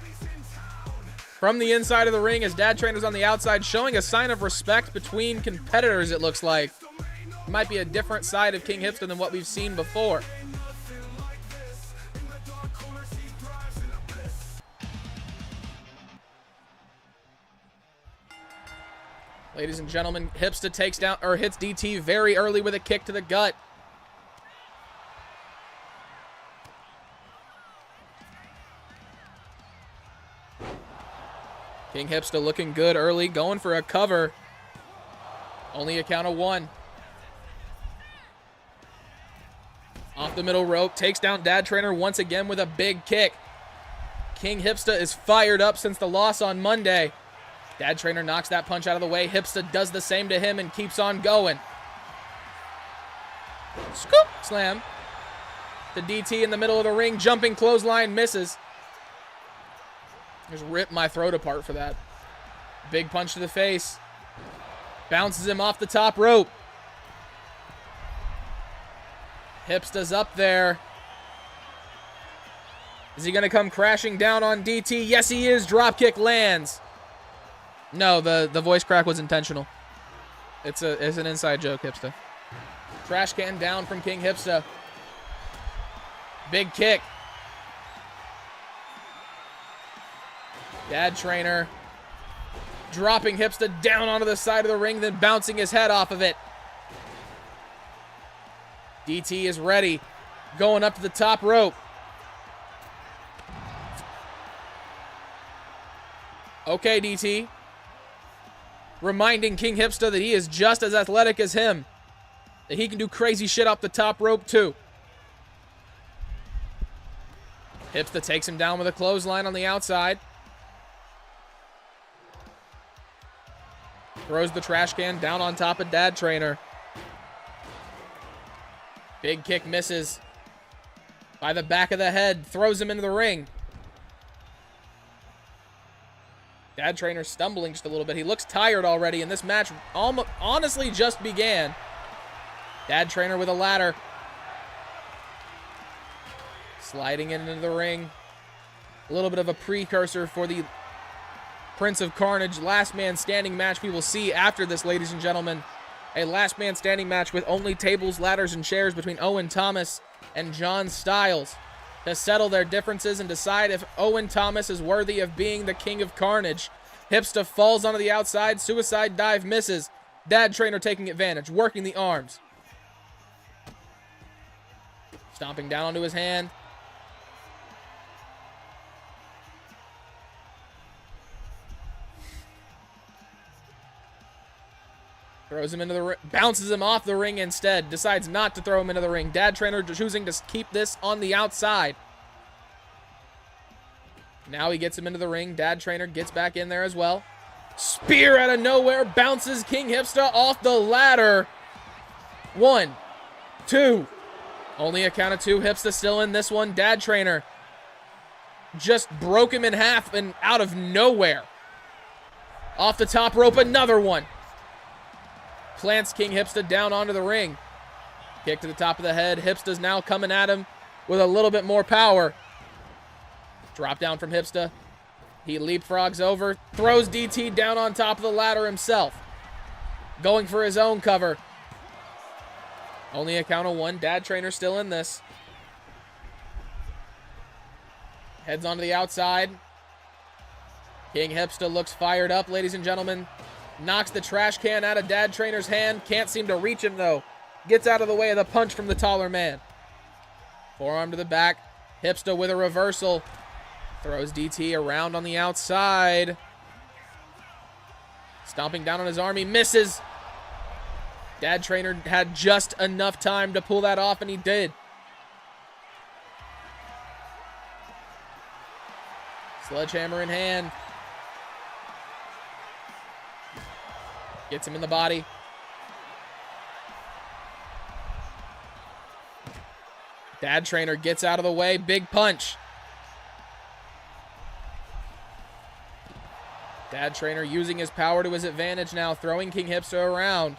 from the inside of the ring as Dad Trainer's on the outside, showing a sign of respect between competitors, it looks like. It might be a different side of King Hipsta than what we've seen before. Ladies and gentlemen, Hipsta takes down, or hits DT very early with a kick to the gut. King Hipsta looking good early, going for a cover. Only a count of one. Off the middle rope, takes down Dad Trainer once again with a big kick. King Hipsta is fired up since the loss on Monday. Dad Trainer knocks that punch out of the way. Hipsta does the same to him and keeps on going. Scoop! Slam. The DT in the middle of the ring, jumping clothesline, misses. Just ripped my throat apart for that. Big punch to the face. Bounces him off the top rope. Hipsta's up there. Is he going to come crashing down on DT? Yes, he is. Dropkick lands. No, the voice crack was intentional. It's an inside joke, Hipsta. Trash can down from King Hipsta. Big kick. Dad Trainer dropping Hipsta down onto the side of the ring, then bouncing his head off of it. DT is ready, going up to the top rope. Okay, DT. Reminding King Hipsta that he is just as athletic as him. That he can do crazy shit off the top rope, too. Hipsta takes him down with a clothesline on the outside. Throws the trash can down on top of Dad Trainer. Big kick misses. By the back of the head. Throws him into the ring. Dad Trainer stumbling just a little bit. He looks tired already, and this match honestly just began. Dad Trainer with a ladder. Sliding into the ring. A little bit of a precursor for the Prince of Carnage last man standing match we will see after this, ladies and gentlemen. A last man standing match with only tables, ladders, and chairs between Owen Thomas and John Styles to settle their differences and decide if Owen Thomas is worthy of being the King of Carnage. Hipsta falls onto the outside. Suicide dive misses. Dad Trainer taking advantage, working the arms. Stomping down onto his hand. Throws him into the ring, bounces him off the ring instead. Decides not to throw him into the ring. Dad Trainer choosing to keep this on the outside. Now he gets him into the ring. Dad Trainer gets back in there as well. Spear out of nowhere. Bounces King Hipsta off the ladder. 1, 2. Only a count of 2. Hipsta still in this one. Dad Trainer just broke him in half and out of nowhere. Off the top rope, another one. Plants King Hipsta down onto the ring. Kick to the top of the head. Hipsta's now coming at him with a little bit more power. Drop down from Hipsta. He leapfrogs over. Throws DT down on top of the ladder himself. Going for his own cover. Only a count of 1. Dad Trainer still in this. Heads onto the outside. King Hipsta looks fired up, ladies and gentlemen. Knocks the trash can out of Dad Trainer's hand. Can't seem to reach him, though. Gets out of the way of the punch from the taller man. Forearm to the back. Hipsta with a reversal. Throws DT around on the outside. Stomping down on his arm. He misses. Dad Trainer had just enough time to pull that off, and he did. Sledgehammer in hand. Gets him in the body. Dad Trainer gets out of the way. Big punch. Dad Trainer using his power to his advantage now. Throwing King Hipsta around.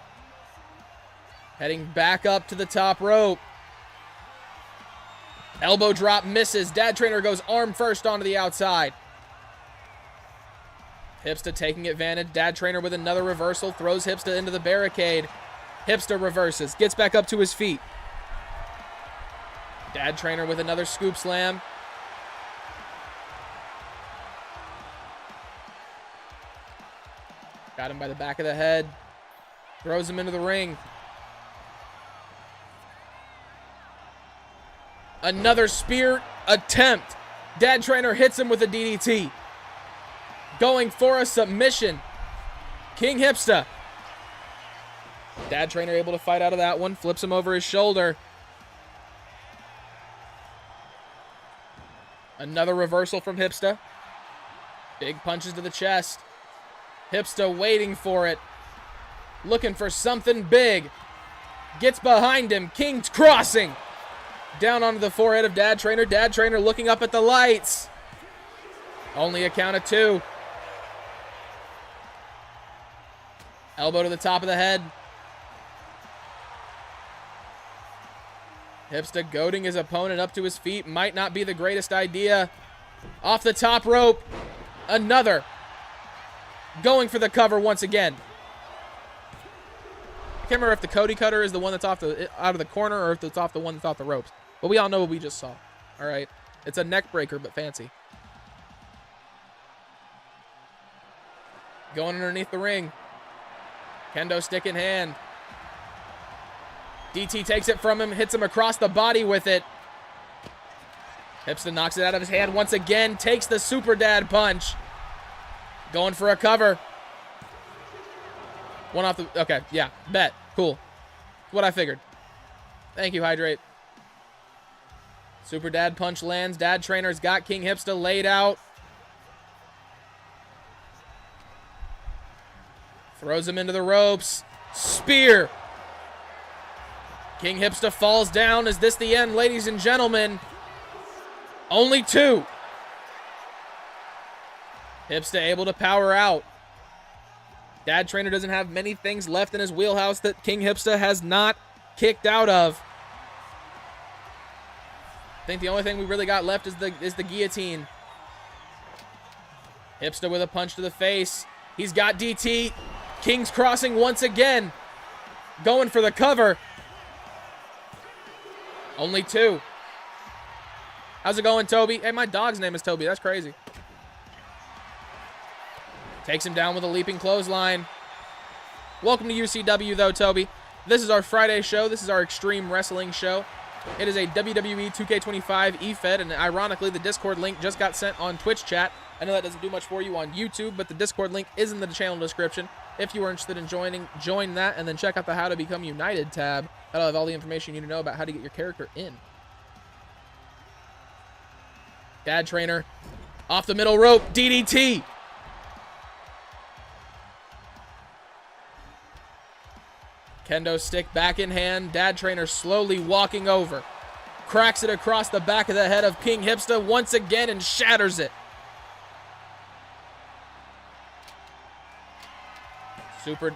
Heading back up to the top rope. Elbow drop misses. Dad Trainer goes arm first onto the outside. Hipsta taking advantage. Dad Trainer with another reversal. Throws Hipsta into the barricade. Hipsta reverses. Gets back up to his feet. Dad Trainer with another scoop slam. Got him by the back of the head. Throws him into the ring. Another spear attempt. Dad Trainer hits him with a DDT. Going for a submission. King Hipsta. Dad Trainer able to fight out of that one. Flips him over his shoulder. Another reversal from Hipsta. Big punches to the chest. Hipsta waiting for it. Looking for something big. Gets behind him. King's crossing. Down onto the forehead of Dad Trainer. Dad Trainer looking up at the lights. Only a count of 2. Elbow to the top of the head. Hipsta goading his opponent up to his feet. Might not be the greatest idea. Off the top rope. Another. Going for the cover once again. I can't remember if the Cody cutter is the one that's out of the corner or if it's off the one that's off the ropes. But we all know what we just saw. All right. It's a neck breaker, but fancy. Going underneath the ring. Kendo stick in hand. DT takes it from him, hits him across the body with it. Hipsta knocks it out of his hand once again, takes the super dad punch. Going for a cover. One off the... Okay, yeah. Bet. Cool. What I figured. Thank you, Hydrate. Super Dad Punch lands. Dad Trainer's got King Hipsta laid out. Throws him into the ropes. Spear. King Hipsta falls down. Is this the end, ladies and gentlemen? Only 2. Hipsta able to power out. Dad Trainer doesn't have many things left in his wheelhouse that King Hipsta has not kicked out of. I think the only thing we really got left is the guillotine. Hipsta with a punch to the face. He's got DT. King's crossing once again. Going for the cover. Only 2. How's it going, Toby? Hey, my dog's name is Toby. That's crazy. Takes him down with a leaping clothesline. Welcome to UCW, though, Toby. This is our Friday show. This is our Extreme Wrestling show. It is a WWE 2K25 EFED, and ironically, the Discord link just got sent on Twitch chat. I know that doesn't do much for you on YouTube, but the Discord link is in the channel description. If you are interested in joining, join that, and then check out the How to Become United tab. That'll have all the information you need to know about how to get your character in. Dad Trainer, off the middle rope, DDT. Kendo stick back in hand. Dad Trainer slowly walking over. Cracks it across the back of the head of King Hipsta once again and shatters it. Super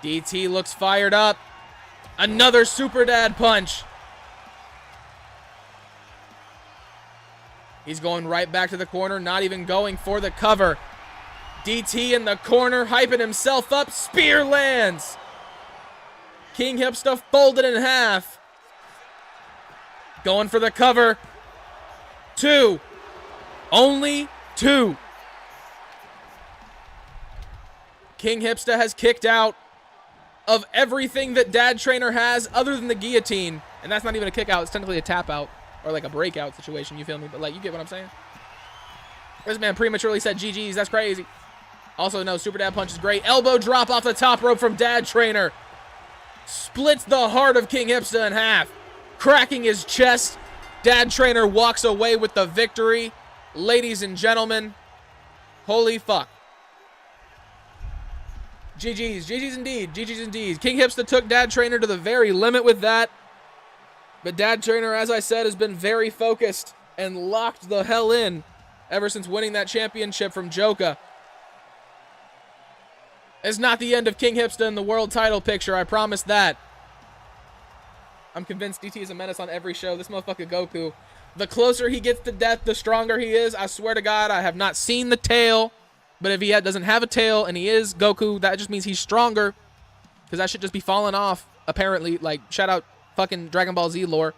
DT looks fired up. Another Super Dad punch. He's going right back to the corner, not even going for the cover. DT in the corner, hyping himself up. Spear lands. King Hipsta folded in half. Going for the cover. 2. Only 2. King Hipsta has kicked out of everything that Dad Trainer has other than the guillotine. And that's not even a kick out. It's technically a tap out or like a breakout situation. You feel me? But like, you get what I'm saying? This man prematurely said GG's. That's crazy. Also, no, Super Dad Punch is great. Elbow drop off the top rope from Dad Trainer. Splits the heart of King Hipsta in half. Cracking his chest. Dad Trainer walks away with the victory. Ladies and gentlemen, holy fuck. GG's. GG's indeed. GG's indeed. King Hipsta took Dad Trainer to the very limit with that. But Dad Trainer, as I said, has been very focused and locked the hell in ever since winning that championship from Joka. It's not the end of King Hipsta in the world title picture, I promise that. I'm convinced DT is a menace on every show. This motherfucker Goku. The closer he gets to death, the stronger he is. I swear to God, I have not seen the tail. But if he doesn't have a tail and he is Goku, that just means he's stronger. Because that should just be falling off, apparently. Like, shout out fucking Dragon Ball Z lore.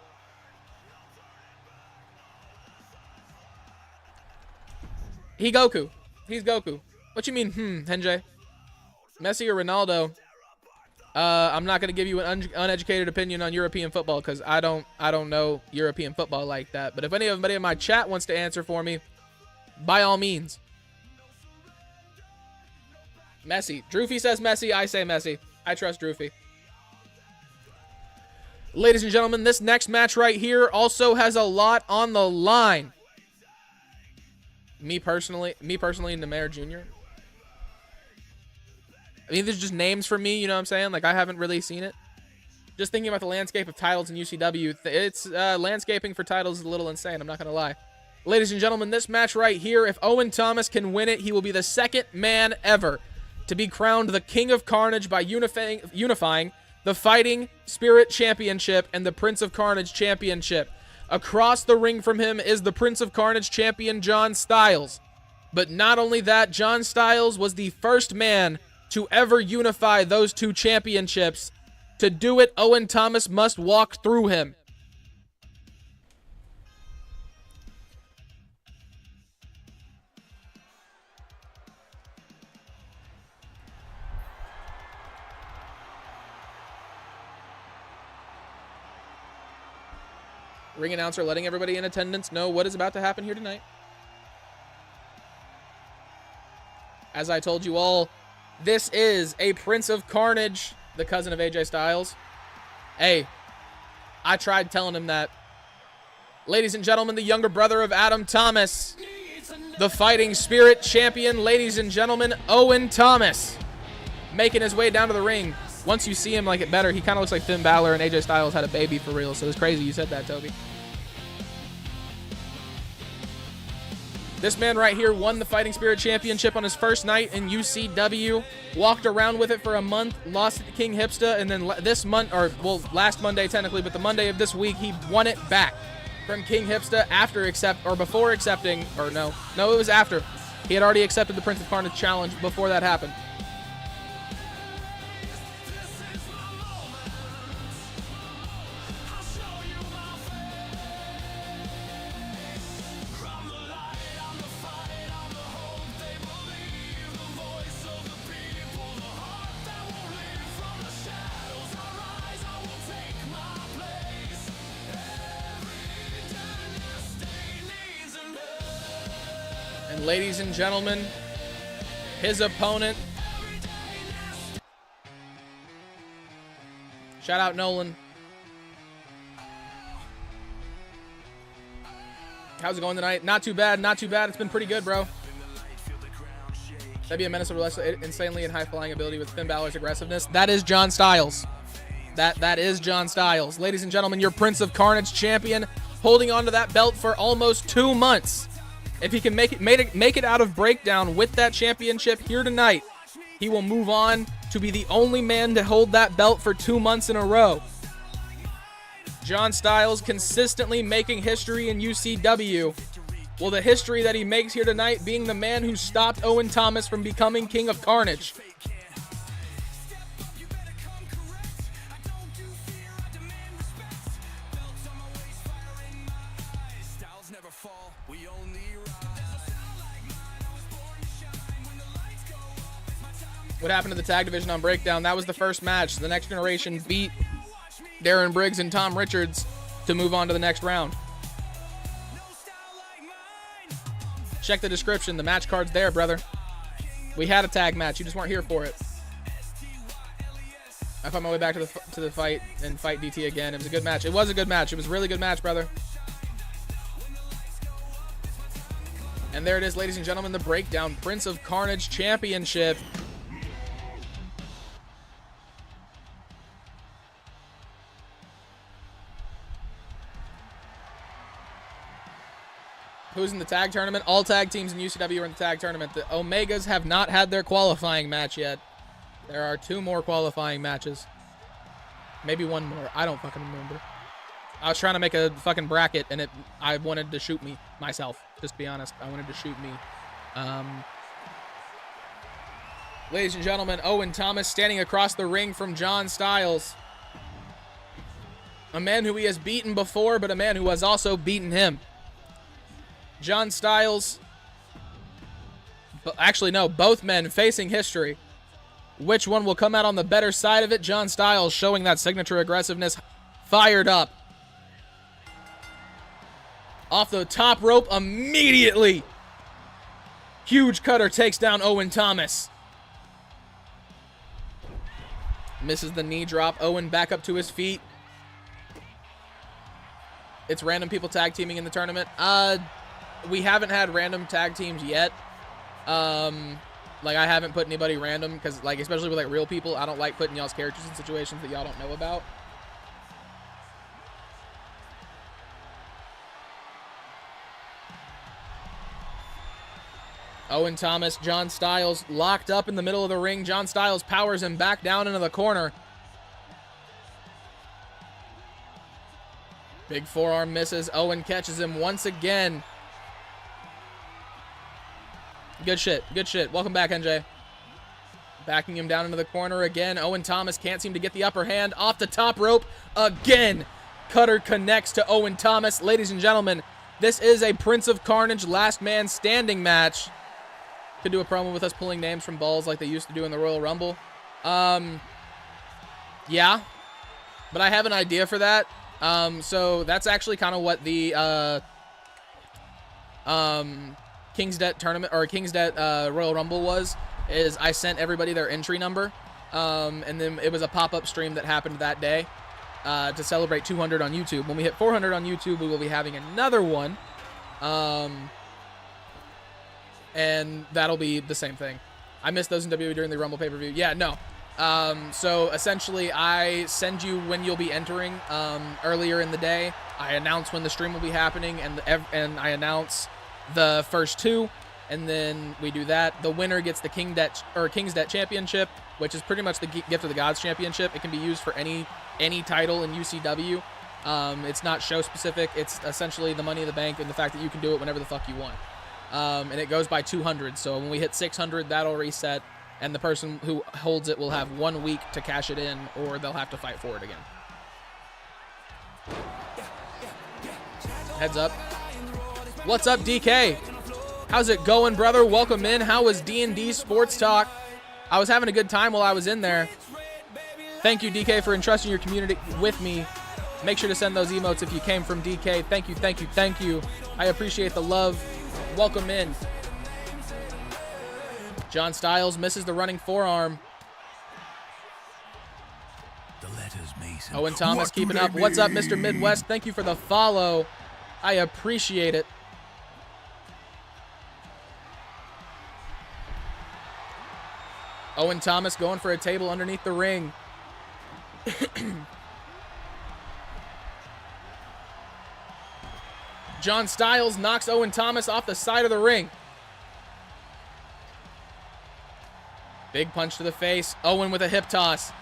He Goku. He's Goku. What you mean, Henjay? Messi or Ronaldo? I'm not going to give you an uneducated opinion on European football because I don't know European football like that. But if anybody in my chat wants to answer for me, by all means. Messi. Drewfie says Messi. I say Messi. I trust Drewfie. Ladies and gentlemen, this next match right here also has a lot on the line. Me personally, Nemair Jr. I mean, there's just names for me, you know what I'm saying? Like, I haven't really seen it. Just thinking about the landscape of titles in UCW, it's landscaping for titles is a little insane, I'm not going to lie. Ladies and gentlemen, this match right here, if Owen Thomas can win it, he will be the second man ever to be crowned the King of Carnage by unifying the Fighting Spirit Championship and the Prince of Carnage Championship. Across the ring from him is the Prince of Carnage champion, John Styles. But not only that, John Styles was the first man to ever unify those two championships. To do it, Owen Thomas must walk through him. Ring announcer letting everybody in attendance know what is about to happen here tonight. As I told you all, this is a Prince of Carnage, the cousin of AJ Styles. Hey, I tried telling him that. Ladies and gentlemen, the younger brother of Adam Thomas, the Fighting Spirit champion, ladies and gentlemen, Owen Thomas, making his way down to the ring. Once you see him like it better, he kind of looks like Finn Balor and AJ Styles had a baby for real, so it's crazy you said that, Toby. This man right here won the Fighting Spirit Championship on his first night in UCW, walked around with it for a month, lost it to King Hipsta, and then this month, or well, last Monday technically, but the Monday of this week, he won it back from King Hipsta before accepting, or no, it was after. He had already accepted the Prince of Carnage challenge before that happened. And ladies and gentlemen, his opponent. Shout out Nolan. How's it going tonight? Not too bad, not too bad. It's been pretty good, bro. That'd be a menace of insanely and high-flying ability with Finn Balor's aggressiveness. That is John Styles. That is John Styles. Ladies and gentlemen, your Prince of Carnage champion, holding onto that belt for almost 2 months. If he can make it out of Breakdown with that championship here tonight, he will move on to be the only man to hold that belt for 2 months in a row. John Styles consistently making history in UCW. Well, the history that he makes here tonight being the man who stopped Owen Thomas from becoming King of Carnage. What happened to the tag division on Breakdown? That was the first match. The Next Generation beat Darren, Briggs, and Tom Richards to move on to the next round. Check the description. The match card's there, brother. We had a tag match. You just weren't here for it. I found my way back to the fight and fight DT again. It was a good match. It was a good match. It was a really good match, brother. And there it is, ladies and gentlemen, the Breakdown Prince of Carnage Championship. Who's in the tag tournament? All tag teams in UCW are in the tag tournament. The Omegas have not had their qualifying match yet. There are 2 more qualifying matches. Maybe 1 more. I don't fucking remember. I was trying to make a fucking bracket, and I wanted to shoot me myself. Just to be honest. I wanted to shoot me. Ladies and gentlemen, Owen Thomas standing across the ring from John Styles. A man who he has beaten before, but a man who has also beaten him. John Styles, actually no, both men facing history. Which one will come out on the better side of it? John Styles showing that signature aggressiveness, fired up. Off the top rope immediately. Huge cutter takes down Owen Thomas. Misses the knee drop. Owen back up to his feet. It's random people tag teaming in the tournament. We haven't had random tag teams yet. Like, I haven't put anybody random because, like, especially with, like, real people, I don't like putting y'all's characters in situations that y'all don't know about. Owen Thomas, John Styles locked up in the middle of the ring. John Styles powers him back down into the corner. Big forearm misses. Owen catches him once again. Good shit. Good shit. Welcome back, NJ. Backing him down into the corner again. Owen Thomas can't seem to get the upper hand. Off the top rope again. Cutter connects to Owen Thomas. Ladies and gentlemen, this is a Prince of Carnage last man standing match. Could do a promo with us pulling names from balls like they used to do in the Royal Rumble. Yeah. But I have an idea for that. So that's actually kind of what the King's Det tournament or King's Det Royal Rumble was, is I sent everybody their entry number, and then it was a pop-up stream that happened that day to celebrate 200 on YouTube. When we hit 400 on YouTube, we will be having another one, and that'll be the same thing. I missed those in WWE during the Rumble pay-per-view. Yeah, no. So essentially, I send you when you'll be entering earlier in the day. I announce when the stream will be happening, and I announce the first two, and then we do that. The winner gets the King's Det Championship, which is pretty much the Gift of the Gods Championship. It can be used for any title in UCW. It's not show specific. It's essentially the Money in the Bank and the fact that you can do it whenever the fuck you want. And it goes by 200. So when we hit 600, that'll reset, and the person who holds it will have 1 week to cash it in, or they'll have to fight for it again. Heads up. What's up, DK? How's it going, brother? Welcome in. How was D&D Sports Talk? I was having a good time while I was in there. Thank you, DK, for entrusting your community with me. Make sure to send those emotes if you came from DK. Thank you, thank you, thank you. I appreciate the love. Welcome in. John Styles misses the running forearm. Owen Thomas keeping up. What's up, Mr. Midwest? Thank you for the follow. I appreciate it. Owen Thomas going for a table underneath the ring. John Styles knocks Owen Thomas off the side of the ring. Big punch to the face. Owen with a hip toss.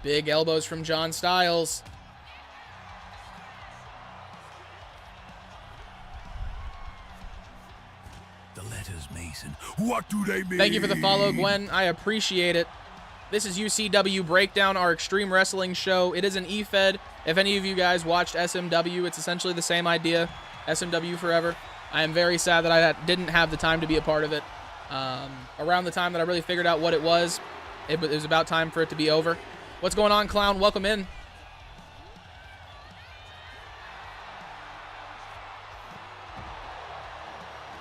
Big elbows from John Styles. The letters, Mason. What do they mean? Thank you for the follow, Gwen. I appreciate it. This is UCW Breakdown, our Extreme Wrestling show. It is an EFED. If any of you guys watched SMW, it's essentially the same idea. SMW forever. I am very sad that I didn't have the time to be a part of it. Around the time that I really figured out what it was was about time for it to be over. What's going on, Clown? Welcome in.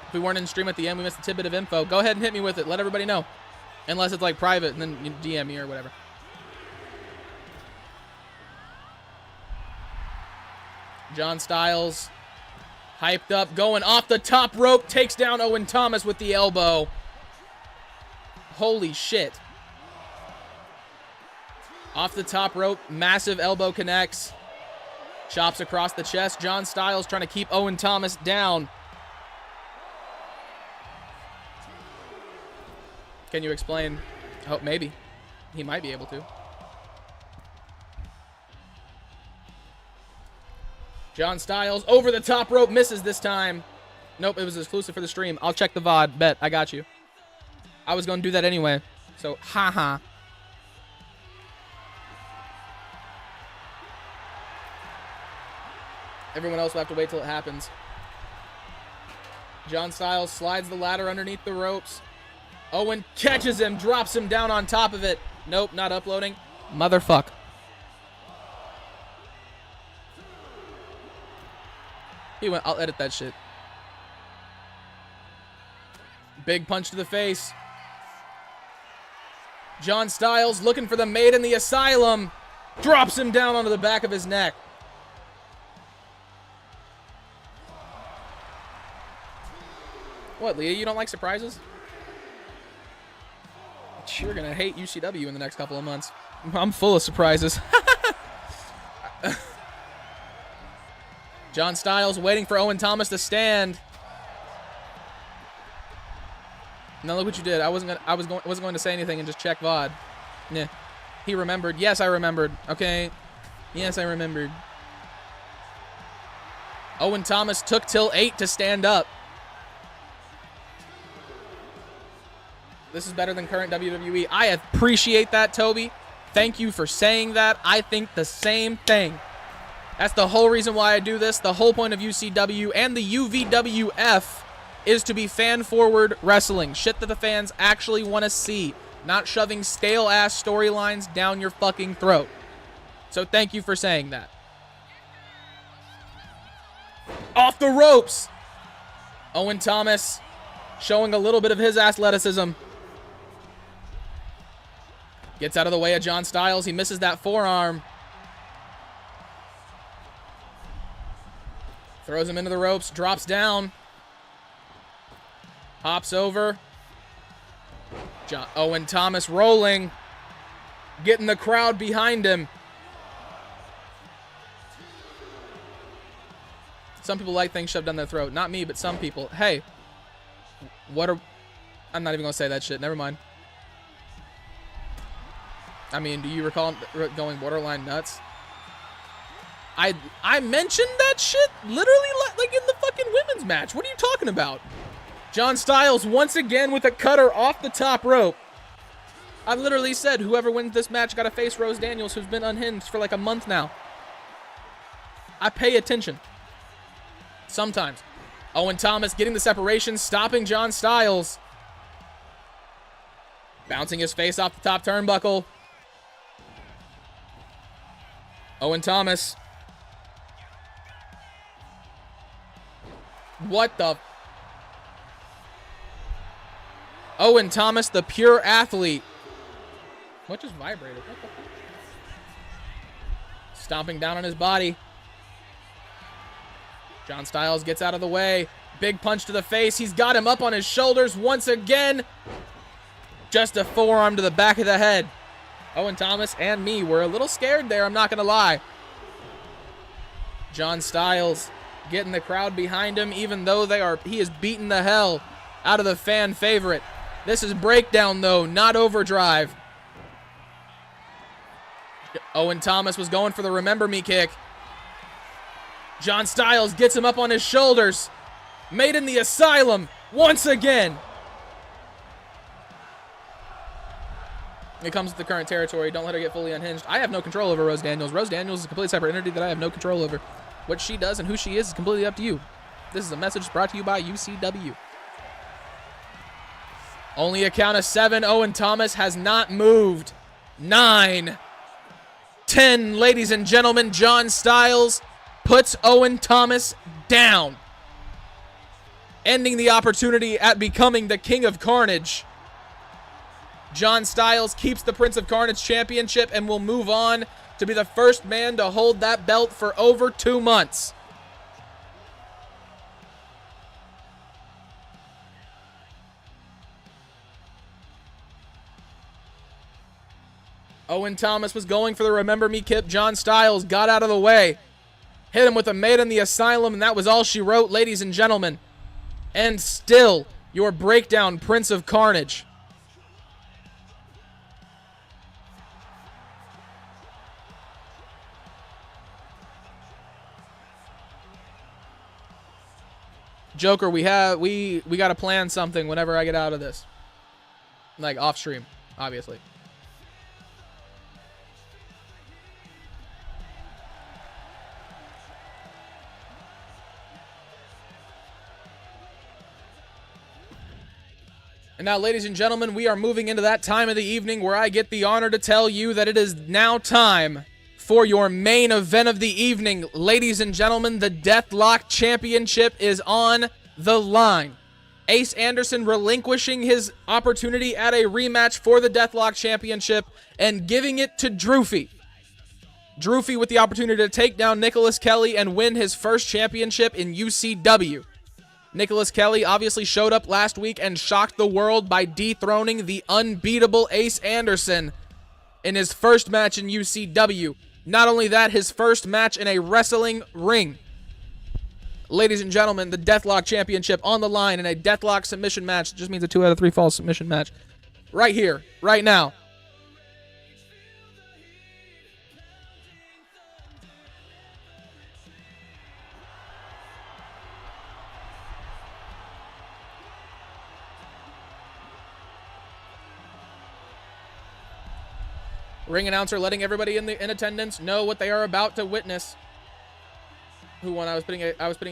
If we weren't in stream at the end, we missed a tidbit of info. Go ahead and hit me with it. Let everybody know. Unless it's like private, and then you DM me or whatever. John Styles, hyped up, going off the top rope, takes down Owen Thomas with the elbow. Holy shit. Off the top rope, massive elbow connects. Chops across the chest. John Styles trying to keep Owen Thomas down. Can you explain? Oh, maybe. He might be able to. John Styles over the top rope, misses this time. Nope, it was exclusive for the stream. I'll check the VOD. Bet, I got you. I was going to do that anyway. So, haha. Everyone else will have to wait till it happens. John Styles slides the ladder underneath the ropes. Owen catches him, drops him down on top of it. Nope, not uploading. Motherfuck. He went, I'll edit that shit. Big punch to the face. John Styles looking for the maid in the asylum. Drops him down onto the back of his neck. What, Leah? You don't like surprises? You're going to hate UCW in the next couple of months. I'm full of surprises. John Styles waiting for Owen Thomas to stand. Now look what you did. I wasn't going to say anything and just check VOD. Nah. He remembered. Yes, I remembered. Okay. Yes, I remembered. Owen Thomas took till 8 to stand up. This is better than current WWE. I appreciate that, Toby. Thank you for saying that. I think the same thing. That's the whole reason why I do this. The whole point of UCW and the UVWF is to be fan-forward wrestling. Shit that the fans actually want to see. Not shoving stale-ass storylines down your fucking throat. So thank you for saying that. Off the ropes. Owen Thomas showing a little bit of his athleticism. Gets out of the way of John Styles. He misses that forearm. Throws him into the ropes. Drops down. Hops over. Owen Thomas rolling. Getting the crowd behind him. Some people like things shoved down their throat. Not me, but some people. Hey. I'm not even going to say that shit. Never mind. I mean, do you recall going borderline nuts? I mentioned that shit literally like in the fucking women's match. What are you talking about? John Styles once again with a cutter off the top rope. I literally said whoever wins this match got to face Rose Daniels, who's been unhinged for like a month now. I pay attention. Sometimes. Owen Thomas getting the separation, stopping John Styles. Bouncing his face off the top turnbuckle. Owen Thomas. What the? Owen Thomas, the pure athlete. What just vibrated? What the fuck? Stomping down on his body. John Styles gets out of the way. Big punch to the face. He's got him up on his shoulders once again. Just a forearm to the back of the head. Owen Thomas and me were a little scared there, I'm not going to lie. John Styles getting the crowd behind him, even though he is beating the hell out of the fan favorite. This is breakdown, though, not overdrive. Owen Thomas was going for the remember me kick. John Styles gets him up on his shoulders. Made in the asylum once again. It comes with the current territory. Don't let her get fully unhinged. I have no control over Rose Daniels. Rose Daniels is a completely separate entity that I have no control over. What she does and who she is completely up to you. This is a message brought to you by UCW. Only a count of 7. Owen Thomas has not moved. 9. 10, ladies and gentlemen. John Styles puts Owen Thomas down, ending the opportunity at becoming the King of Carnage. John Styles keeps the Prince of Carnage championship and will move on to be the first man to hold that belt for over 2 months. Owen Thomas was going for the remember me kip. John Styles got out of the way. Hit him with a maid in the asylum, and that was all she wrote, ladies and gentlemen. And still, your breakdown, Prince of Carnage. Joker, we got to plan something whenever I get out of this. Like off stream, obviously. And now, ladies and gentlemen, we are moving into that time of the evening where I get the honor to tell you that it is now time for your main event of the evening. Ladies and gentlemen, the Deathlock Championship is on the line. Ace Anderson relinquishing his opportunity at a rematch for the Deathlock Championship and giving it to Drewfie. Drewfie with the opportunity to take down Nicholas Kelly and win his first championship in UCW. Nicholas Kelly obviously showed up last week and shocked the world by dethroning the unbeatable Ace Anderson in his first match in UCW. Not only that, his first match in a wrestling ring. Ladies and gentlemen, the Deathlock Championship on the line in a Deathlock submission match. It just means a 2 out of 3 falls submission match. Right here, right now. Ring announcer letting everybody in attendance know what they are about to witness. Who won? I was putting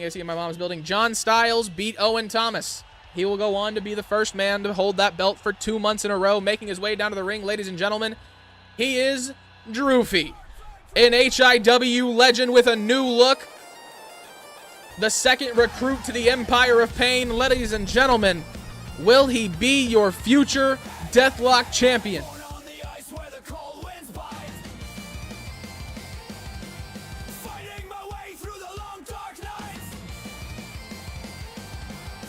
AC in my mom's building. John Styles beat Owen Thomas. He will go on to be the first man to hold that belt for 2 months in a row, making his way down to the ring. Ladies and gentlemen, he is Drewfie, an HIW legend with a new look. the second recruit to the Empire of Pain. Ladies and gentlemen, will he be your future Deathlock champion? On the ice where the cold winds bite. Fighting my way through the long dark nights.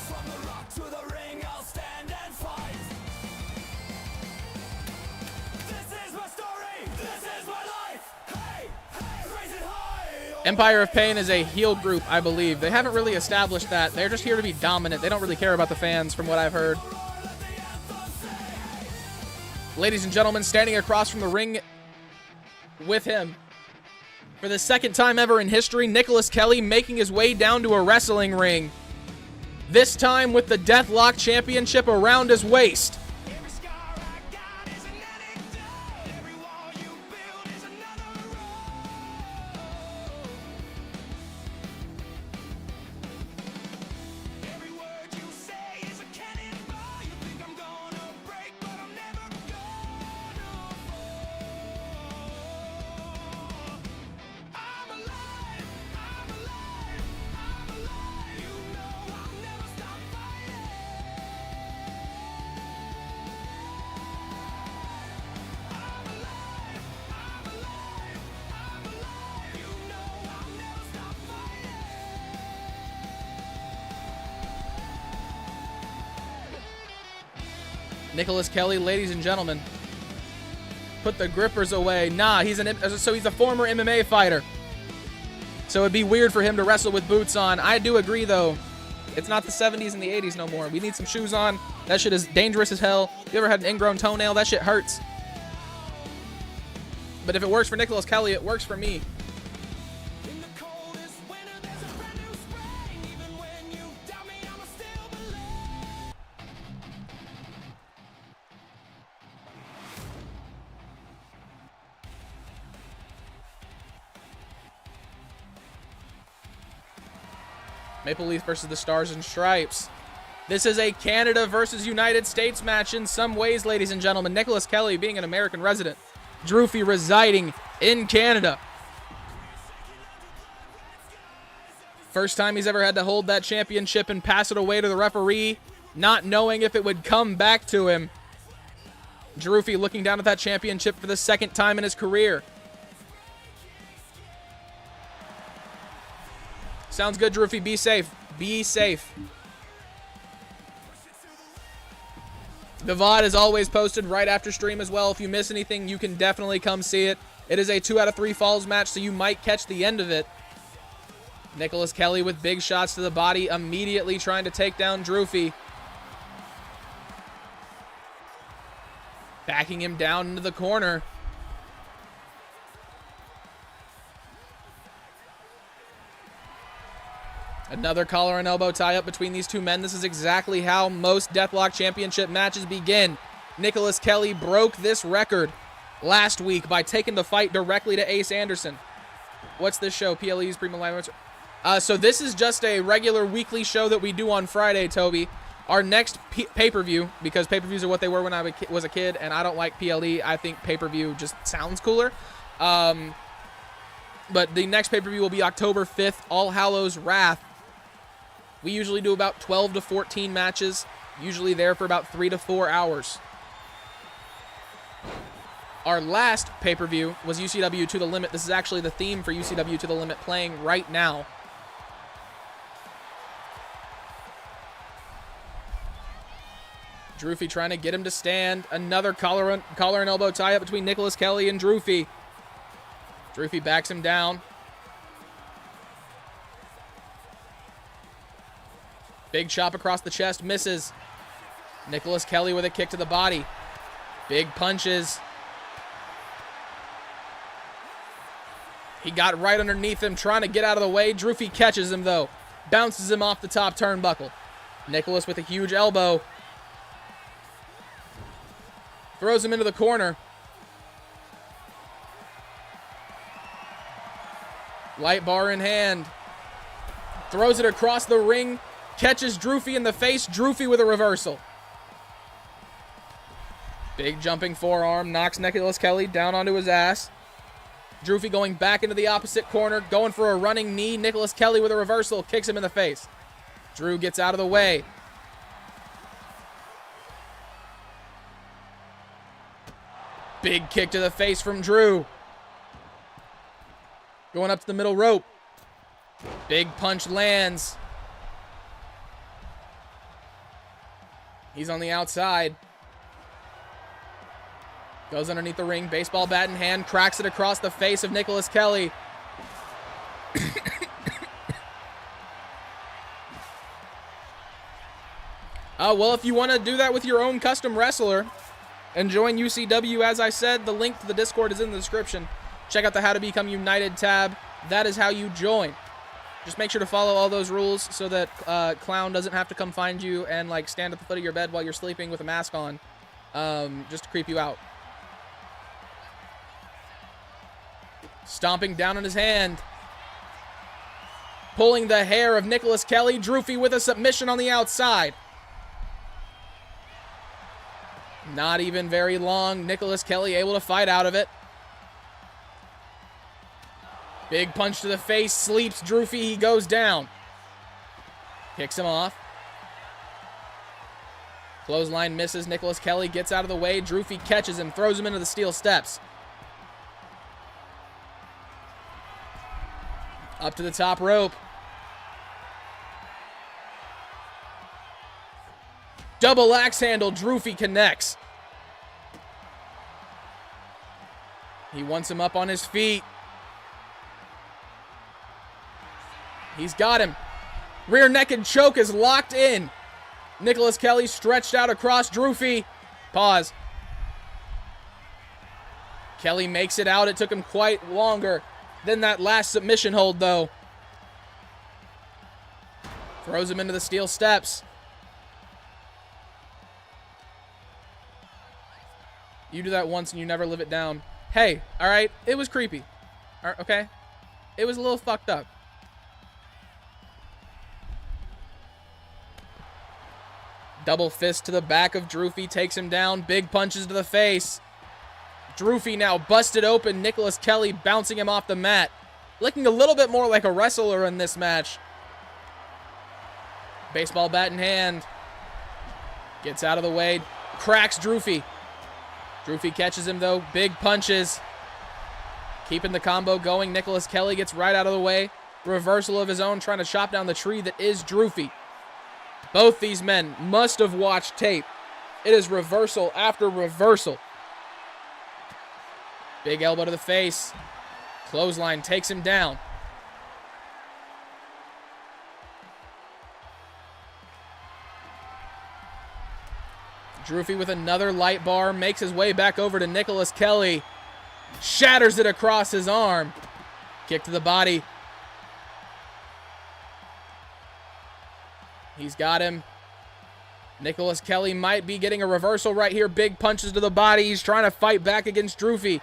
From the rock to the ring, I'll stand and fight. This is my story. This is my life. Hey, hey, raise it high. Empire of Pain is a heel group, I believe. They haven't really established that. They're just here to be dominant. They don't really care about the fans, from what I've heard. Ladies and gentlemen, standing across from the ring with him for the second time ever in history, Nicholas Kelly making his way down to a wrestling ring. This time with the Deathlock Championship around his waist. Every scar I got is an anecdote. Every wall you build is another road. Every word you say is a cannonball. You think I'm gonna break, but I'm never gonna fall. I'm alive, I'm alive, I'm alive. You know I'll never stop fighting. I'm alive, I'm alive, I'm alive. You know I'll never stop fighting. Nicholas Kelly, ladies and gentlemen, put the grippers away. Nah, he's a former MMA fighter. So it'd be weird for him to wrestle with boots on. I do agree, though. It's not the 70s and the 80s no more. We need some shoes on. That shit is dangerous as hell. You ever had an ingrown toenail? That shit hurts. But if it works for Nicholas Kelly, it works for me. In the coldest winter, there's a brand new spring. Even when you doubt me, I'ma still believe. Maple Leaf versus the Stars and Stripes. This is a Canada versus United States match in some ways, ladies and gentlemen. Nicholas Kelly being an American resident. Drewfie residing in Canada. First time he's ever had to hold that championship and pass it away to the referee, not knowing if it would come back to him. Drewfie looking down at that championship for the second time in his career. Sounds good, Drewfie. Be safe. Be safe. The VOD is always posted right after stream as well. If you miss anything, you can definitely come see it. It is a 2 out of 3 falls match, so you might catch the end of it. Nicholas Kelly with big shots to the body, immediately trying to take down Drewfie. Backing him down into the corner. Another collar and elbow tie-up between these two men. This is exactly how most Deathlock Championship matches begin. Nicholas Kelly broke this record last week by taking the fight directly to Ace Anderson. What's this show? PLE's Primo Live. So this is just a regular weekly show that we do on Friday, Toby. Our next pay-per-view, because pay-per-views are what they were when I was a kid, and I don't like PLE. I think pay-per-view just sounds cooler. But the next pay-per-view will be October 5th, All Hallows Wrath. We usually do about 12 to 14 matches, usually there for about 3 to 4 hours. Our last pay-per-view was UCW To The Limit. This is actually the theme for UCW To The Limit playing right now. Drewfie trying to get him to stand. Another collar and elbow tie-up between Nicholas Kelly and Drewfie. Drewfie backs him down. Big chop across the chest, misses. Nicholas Kelly with a kick to the body. Big punches. He got right underneath him, trying to get out of the way. Drewfie catches him, though. Bounces him off the top turnbuckle. Nicholas with a huge elbow. Throws him into the corner. Light bar in hand. Throws it across the ring. Catches Drewfie in the face. Drewfie with a reversal. Big jumping forearm. Knocks Nicholas Kelly down onto his ass. Drewfie going back into the opposite corner, going for a running knee. Nicholas Kelly with a reversal, kicks him in the face. Drew gets out of the way. Big kick to the face from Drew. Going up to the middle rope. Big punch lands. He's on the outside. Goes underneath the ring, baseball bat in hand, cracks it across the face of Nicholas Kelly. Well, if you want to do that with your own custom wrestler and join UCW, as I said, the link to the Discord is in the description. Check out the How to Become United tab. That is how you join. Just make sure to follow all those rules so that Clown doesn't have to come find you and like stand at the foot of your bed while you're sleeping with a mask on, just to creep you out. Stomping down on his hand. Pulling the hair of Nicholas Kelly. Drewfie with a submission on the outside. Not even very long. Nicholas Kelly able to fight out of it. Big punch to the face. Sleeps Drewfie. He goes down. Kicks him off. Clothesline misses. Nicholas Kelly gets out of the way. Drewfie catches him. Throws him into the steel steps. Up to the top rope. Double axe handle. Drewfie connects. He wants him up on his feet. He's got him. Rear naked choke is locked in. Nicholas Kelly stretched out across Drewfie. Pause. Kelly makes it out. It took him quite longer than that last submission hold, though. Throws him into the steel steps. You do that once and you never live it down. Hey, all right, it was creepy. All right, okay? It was a little fucked up. Double fist to the back of Drewfie, takes him down. Big punches to the face. Drewfie now busted open. Nicholas Kelly bouncing him off the mat. Looking a little bit more like a wrestler in this match. Baseball bat in hand. Gets out of the way. Cracks Drewfie. Drewfie catches him, though. Big punches. Keeping the combo going. Nicholas Kelly gets right out of the way. Reversal of his own, trying to chop down the tree that is Drewfie. Both these men must have watched tape. It is reversal after reversal. Big elbow to the face. Clothesline takes him down. Drewfie with another light bar. Makes his way back over to Nicholas Kelly. Shatters it across his arm. Kick to the body. He's got him. Nicholas Kelly might be getting a reversal right here. Big punches to the body. He's trying to fight back against Drewfie.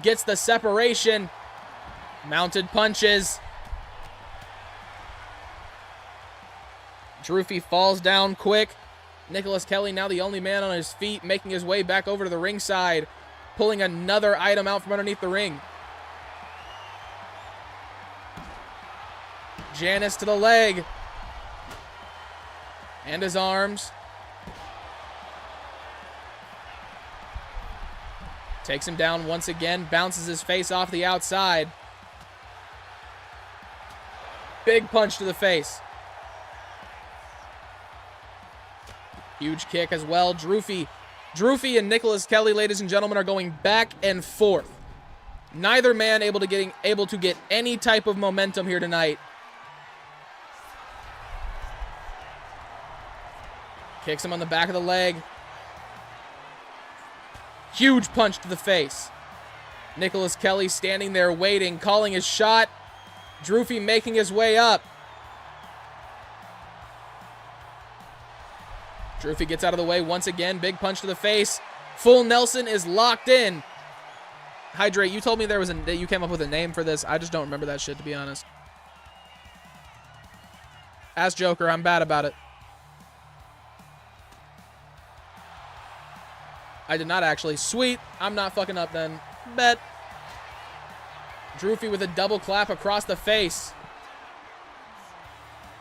Gets the separation. Mounted punches. Drewfie falls down quick. Nicholas Kelly now the only man on his feet, making his way back over to the ringside. Pulling another item out from underneath the ring. Janice to the leg. And his arms. Takes him down once again. Bounces his face off the outside. Big punch to the face. Huge kick as well. Drewfie and Nicholas Kelly, ladies and gentlemen, are going back and forth. Neither man able to get any type of momentum here tonight. Kicks him on the back of the leg. Huge punch to the face. Nicholas Kelly standing there waiting, calling his shot. Drewfie making his way up. Drewfie gets out of the way once again. Big punch to the face. Full Nelson is locked in. Hydrate, you told me that you came up with a name for this. I just don't remember that shit, to be honest. Ask Joker. I'm bad about it. I did not actually. Sweet. I'm not fucking up then. Bet. Drewfie with a double clap across the face.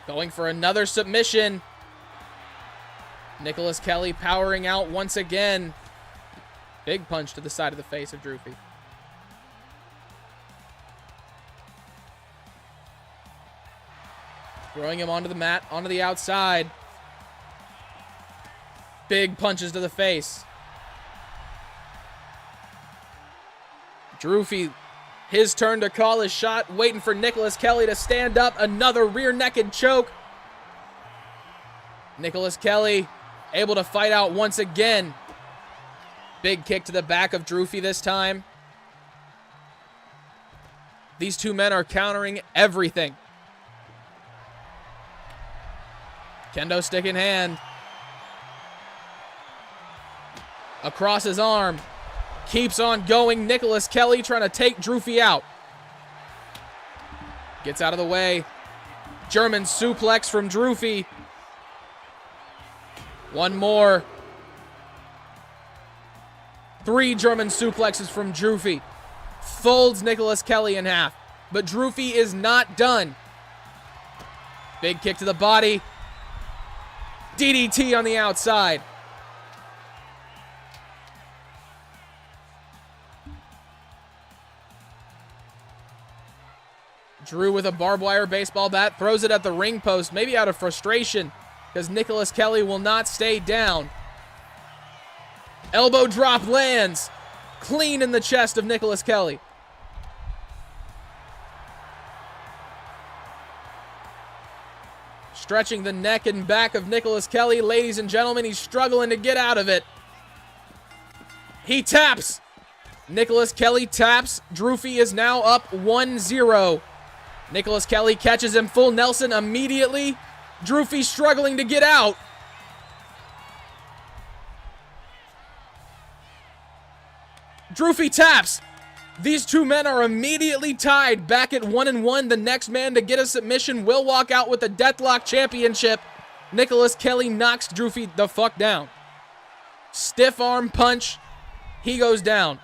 Going for another submission. Nicholas Kelly powering out once again. Big punch to the side of the face of Drewfie. Throwing him onto the mat, onto the outside. Big punches to the face. Drewfie, his turn to call his shot, waiting for Nicholas Kelly to stand up. Another rear naked choke. Nicholas Kelly able to fight out once again. Big kick to the back of Drewfie this time. These two men are countering everything. Kendo stick in hand. Across his arm. Keeps on going. Nicholas Kelly trying to take Drewfie out. Gets out of the way. German suplex from Drewfie. One more. 3 German suplexes from Drewfie. Folds Nicholas Kelly in half. But Drewfie is not done. Big kick to the body. DDT on the outside. Drew with a barbed wire baseball bat, throws it at the ring post, maybe out of frustration, because Nicholas Kelly will not stay down. Elbow drop lands, clean in the chest of Nicholas Kelly. Stretching the neck and back of Nicholas Kelly. Ladies and gentlemen, he's struggling to get out of it. He taps. Nicholas Kelly taps. Drewfie is now up 1-0. Nicholas Kelly catches him full Nelson immediately. Drewfie struggling to get out. Drewfie taps. These two men are immediately tied back at 1-1. The next man to get a submission will walk out with the Deathlock Championship. Nicholas Kelly knocks Drewfie the fuck down. Stiff arm punch. He goes down.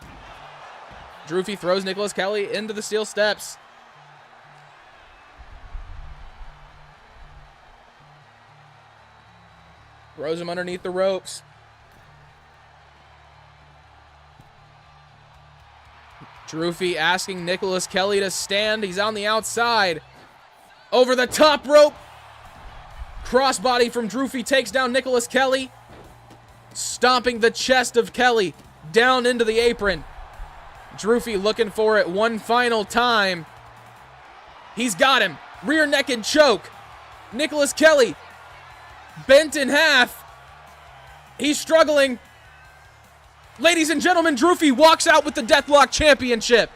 Drewfie throws Nicholas Kelly into the steel steps. Throws him underneath the ropes. Drewfie asking Nicholas Kelly to stand. He's on the outside. Over the top rope. Crossbody from Drewfie takes down Nicholas Kelly. Stomping the chest of Kelly down into the apron. Drewfie looking for it one final time. He's got him. Rear naked choke. Nicholas Kelly bent in half. He's struggling. Ladies and gentlemen, Drewfie walks out with the Deathlock Championship.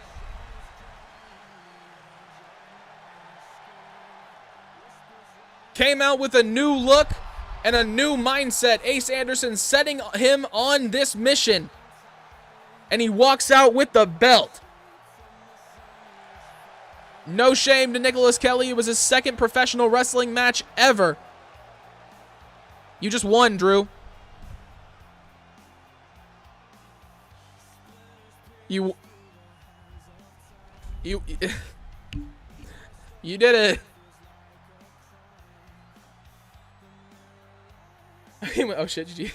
Came out with a new look and a new mindset. Ace Anderson setting him on this mission. And he walks out with the belt. No shame to Nicholas Kelly. It was his second professional wrestling match ever. You just won, Drew. You did it. Oh shit, GG.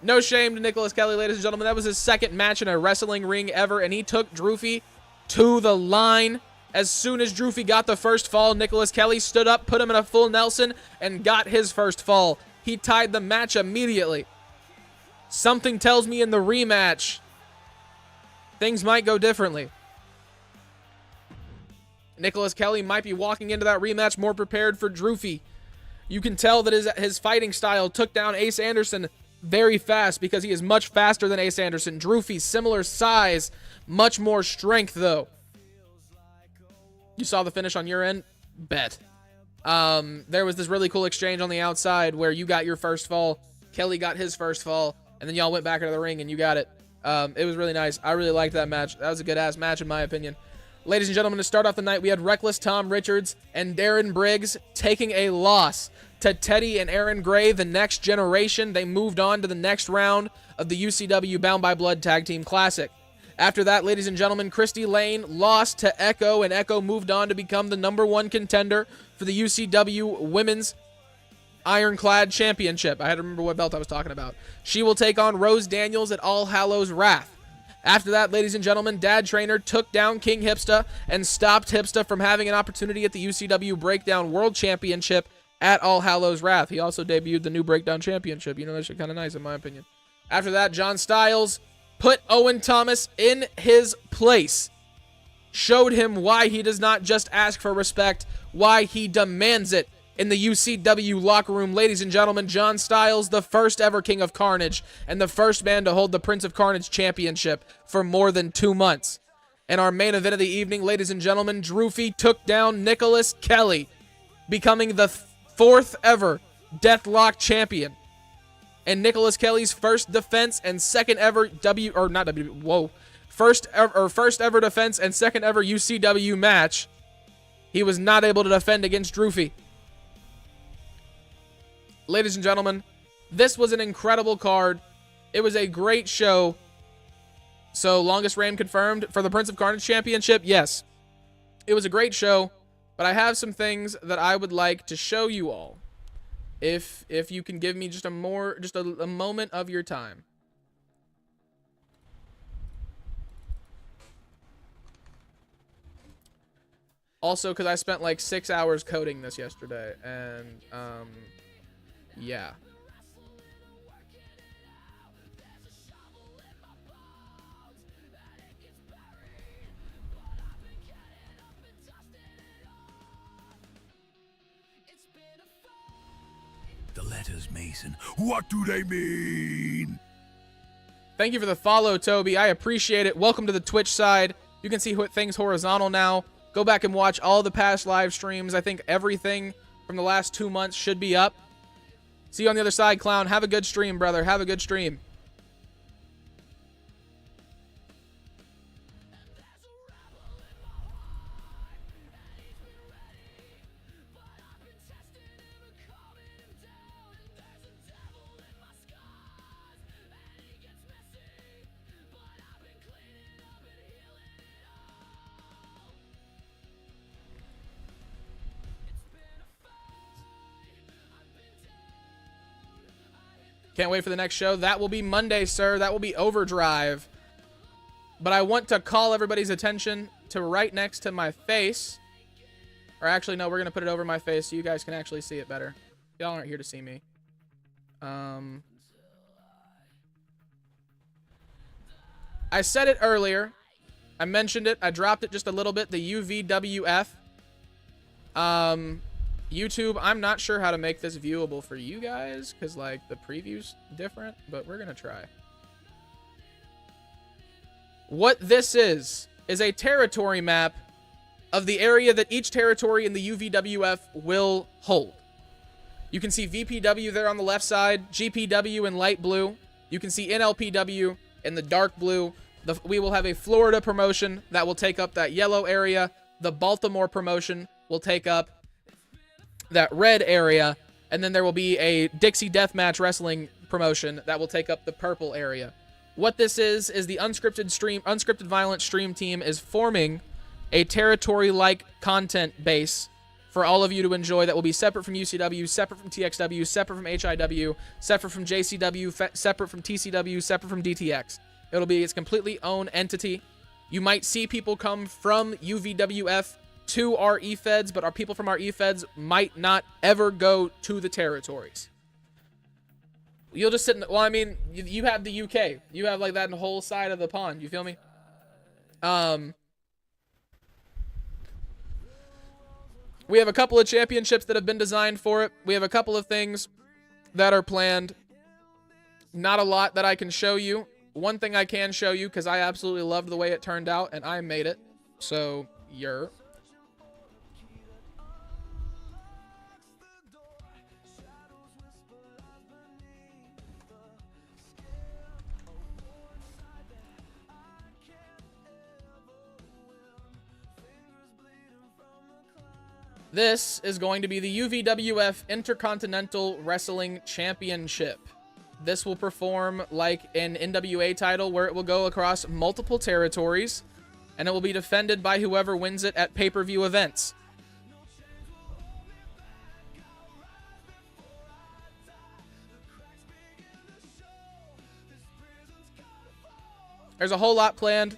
No shame to Nicholas Kelly, ladies and gentlemen. That was his second match in a wrestling ring ever, and he took Drewfie to the line. As soon as Drewfie got the first fall, Nicholas Kelly stood up, put him in a full Nelson, and got his first fall. He tied the match immediately. Something tells me in the rematch, things might go differently. Nicholas Kelly might be walking into that rematch more prepared for Drewfie. You can tell that his fighting style took down Ace Anderson very fast because he is much faster than Ace Anderson. Drewfie, similar size, much more strength though. You saw the finish on your end? Bet. There was this really cool exchange on the outside where you got your first fall, Kelly got his first fall, and then y'all went back into the ring and you got it. It was really nice. I really liked that match. That was a good-ass match in my opinion. Ladies and gentlemen, to start off the night, we had Reckless Tom Richards and Darren Briggs taking a loss to Teddy and Aaryn Gray, the next generation. They moved on to the next round of the UCW Bound by Blood Tag Team Classic. After that, ladies and gentlemen, Christie Lane lost to ECKO, and ECKO moved on to become the #1 contender for the UCW Women's Ironclad Championship. I had to remember what belt I was talking about. She will take on Rose Daniels at All Hallows Wrath. After that, ladies and gentlemen, Dad Trainer took down King Hipsta and stopped Hipsta from having an opportunity at the UCW Breakdown World Championship at All Hallows Wrath. He also debuted the new Breakdown Championship. You know, that's kind of nice in my opinion. After that, John Styles put Owen Thomas in his place. Showed him why he does not just ask for respect, why he demands it in the UCW locker room. Ladies and gentlemen, John Styles, the first ever King of Carnage and the first man to hold the Prince of Carnage Championship for more than 2 months. And our main event of the evening, ladies and gentlemen, Drewfie took down Nicholas Kelly, becoming the 4th ever Deathlock champion. And Nicholas Kelly's first defense and second ever first ever defense and second ever UCW match, he was not able to defend against Drewfie. Ladies and gentlemen, this was an incredible card. It was a great show. So, longest reign confirmed for the Prince of Carnage Championship? Yes. It was a great show, but I have some things that I would like to show you all. If you can give me just a moment of your time. Also, because I spent like 6 hours coding this yesterday, and yeah. The letters, Mason. What do they mean? Thank you for the follow, Toby. I appreciate it. Welcome to the Twitch side. You can see things horizontal now. Go back and watch all the past live streams. I think everything from the last 2 months should be up. See you on the other side, Clown. Have a good stream, brother. Have a good stream. Can't wait for the next show. That will be Monday, sir. That will be Overdrive. But I want to call everybody's attention to right next to my face. Or actually, no, we're going to put it over my face so you guys can actually see it better. Y'all aren't here to see me. I said it earlier. I mentioned it. I dropped it just a little bit. The UVWF. YouTube, I'm not sure how to make this viewable for you guys because, like, the preview's different, but we're going to try. What this is a territory map of the area that each territory in the UVWF will hold. You can see VPW there on the left side, GPW in light blue. You can see NLPW in the dark blue. We will have a Florida promotion that will take up that yellow area. The Baltimore promotion will take up that red area, and then there will be a Dixie Deathmatch Wrestling promotion that will take up the purple area. What this is the unscripted violent stream team is forming a territory-like content base for all of you to enjoy that will be separate from UCW, separate from TXW, separate from HIW, separate from JCW, separate from TCW, separate from DTX. It'll be its completely own entity. You might see people come from UVWF to our EFEDs, but our people from our EFEDs might not ever go to the territories. You'll just sit in, well, I mean, you have the UK. You have like that whole side of the pond. You feel me? We have a couple of championships that have been designed for it. We have a couple of things that are planned. Not a lot that I can show you. One thing I can show you, because I absolutely loved the way it turned out, and I made it. So, you're... This is going to be the UVWF Intercontinental Wrestling Championship. This will perform like an NWA title where it will go across multiple territories, and it will be defended by whoever wins it at pay-per-view events. There's a whole lot planned.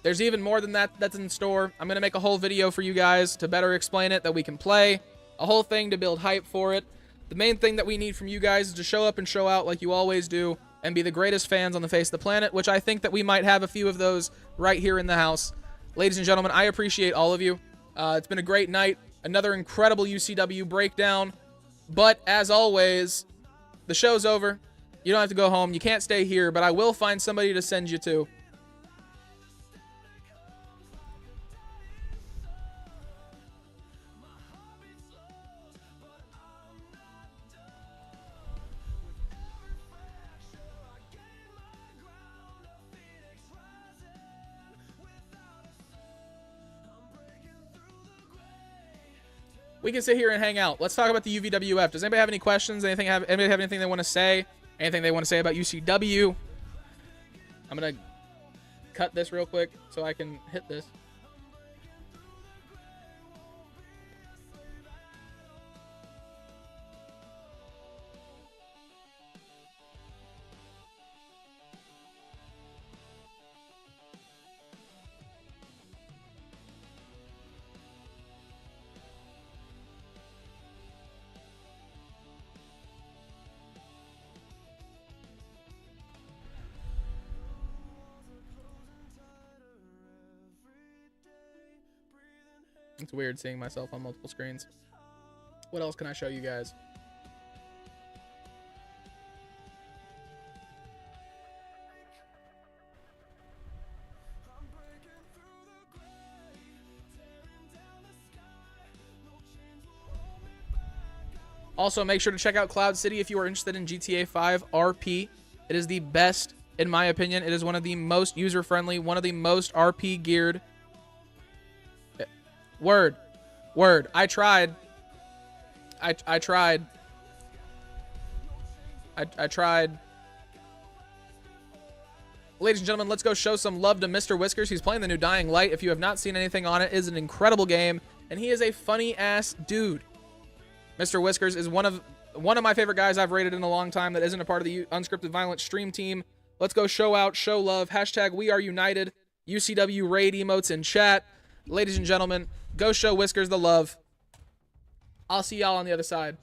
There's even more than that that's in store. I'm going to make a whole video for you guys to better explain it, that we can play. A whole thing to build hype for it. The main thing that we need from you guys is to show up and show out like you always do, and be the greatest fans on the face of the planet, which I think that we might have a few of those right here in the house. Ladies and gentlemen, I appreciate all of you. It's been a great night. Another incredible UCW breakdown. But as always, the show's over. You don't have to go home. You can't stay here, but I will find somebody to send you to. We can sit here and hang out. Let's talk about the UVWF. Does anybody have any questions? Anybody have anything they want to say? Anything they want to say about UCW? I'm going to cut this real quick so I can hit this. It's weird seeing myself on multiple screens. What else can I show you guys? Also, make sure to check out Cloud City if you are interested in GTA 5 RP. It is the best, in my opinion. It is one of the most user-friendly, one of the most RP-geared. Word. I tried. I tried. I tried. Ladies and gentlemen, let's go show some love to Mr. Whiskers. He's playing the new Dying Light. If you have not seen anything on it, it is an incredible game, and he is a funny-ass dude. Mr. Whiskers is one of my favorite guys I've rated in a long time that isn't a part of the Unscripted Violence stream team. Let's go show out, show love. Hashtag We Are United. UCW raid emotes in chat. Ladies and gentlemen, go show Whiskers the love. I'll see y'all on the other side.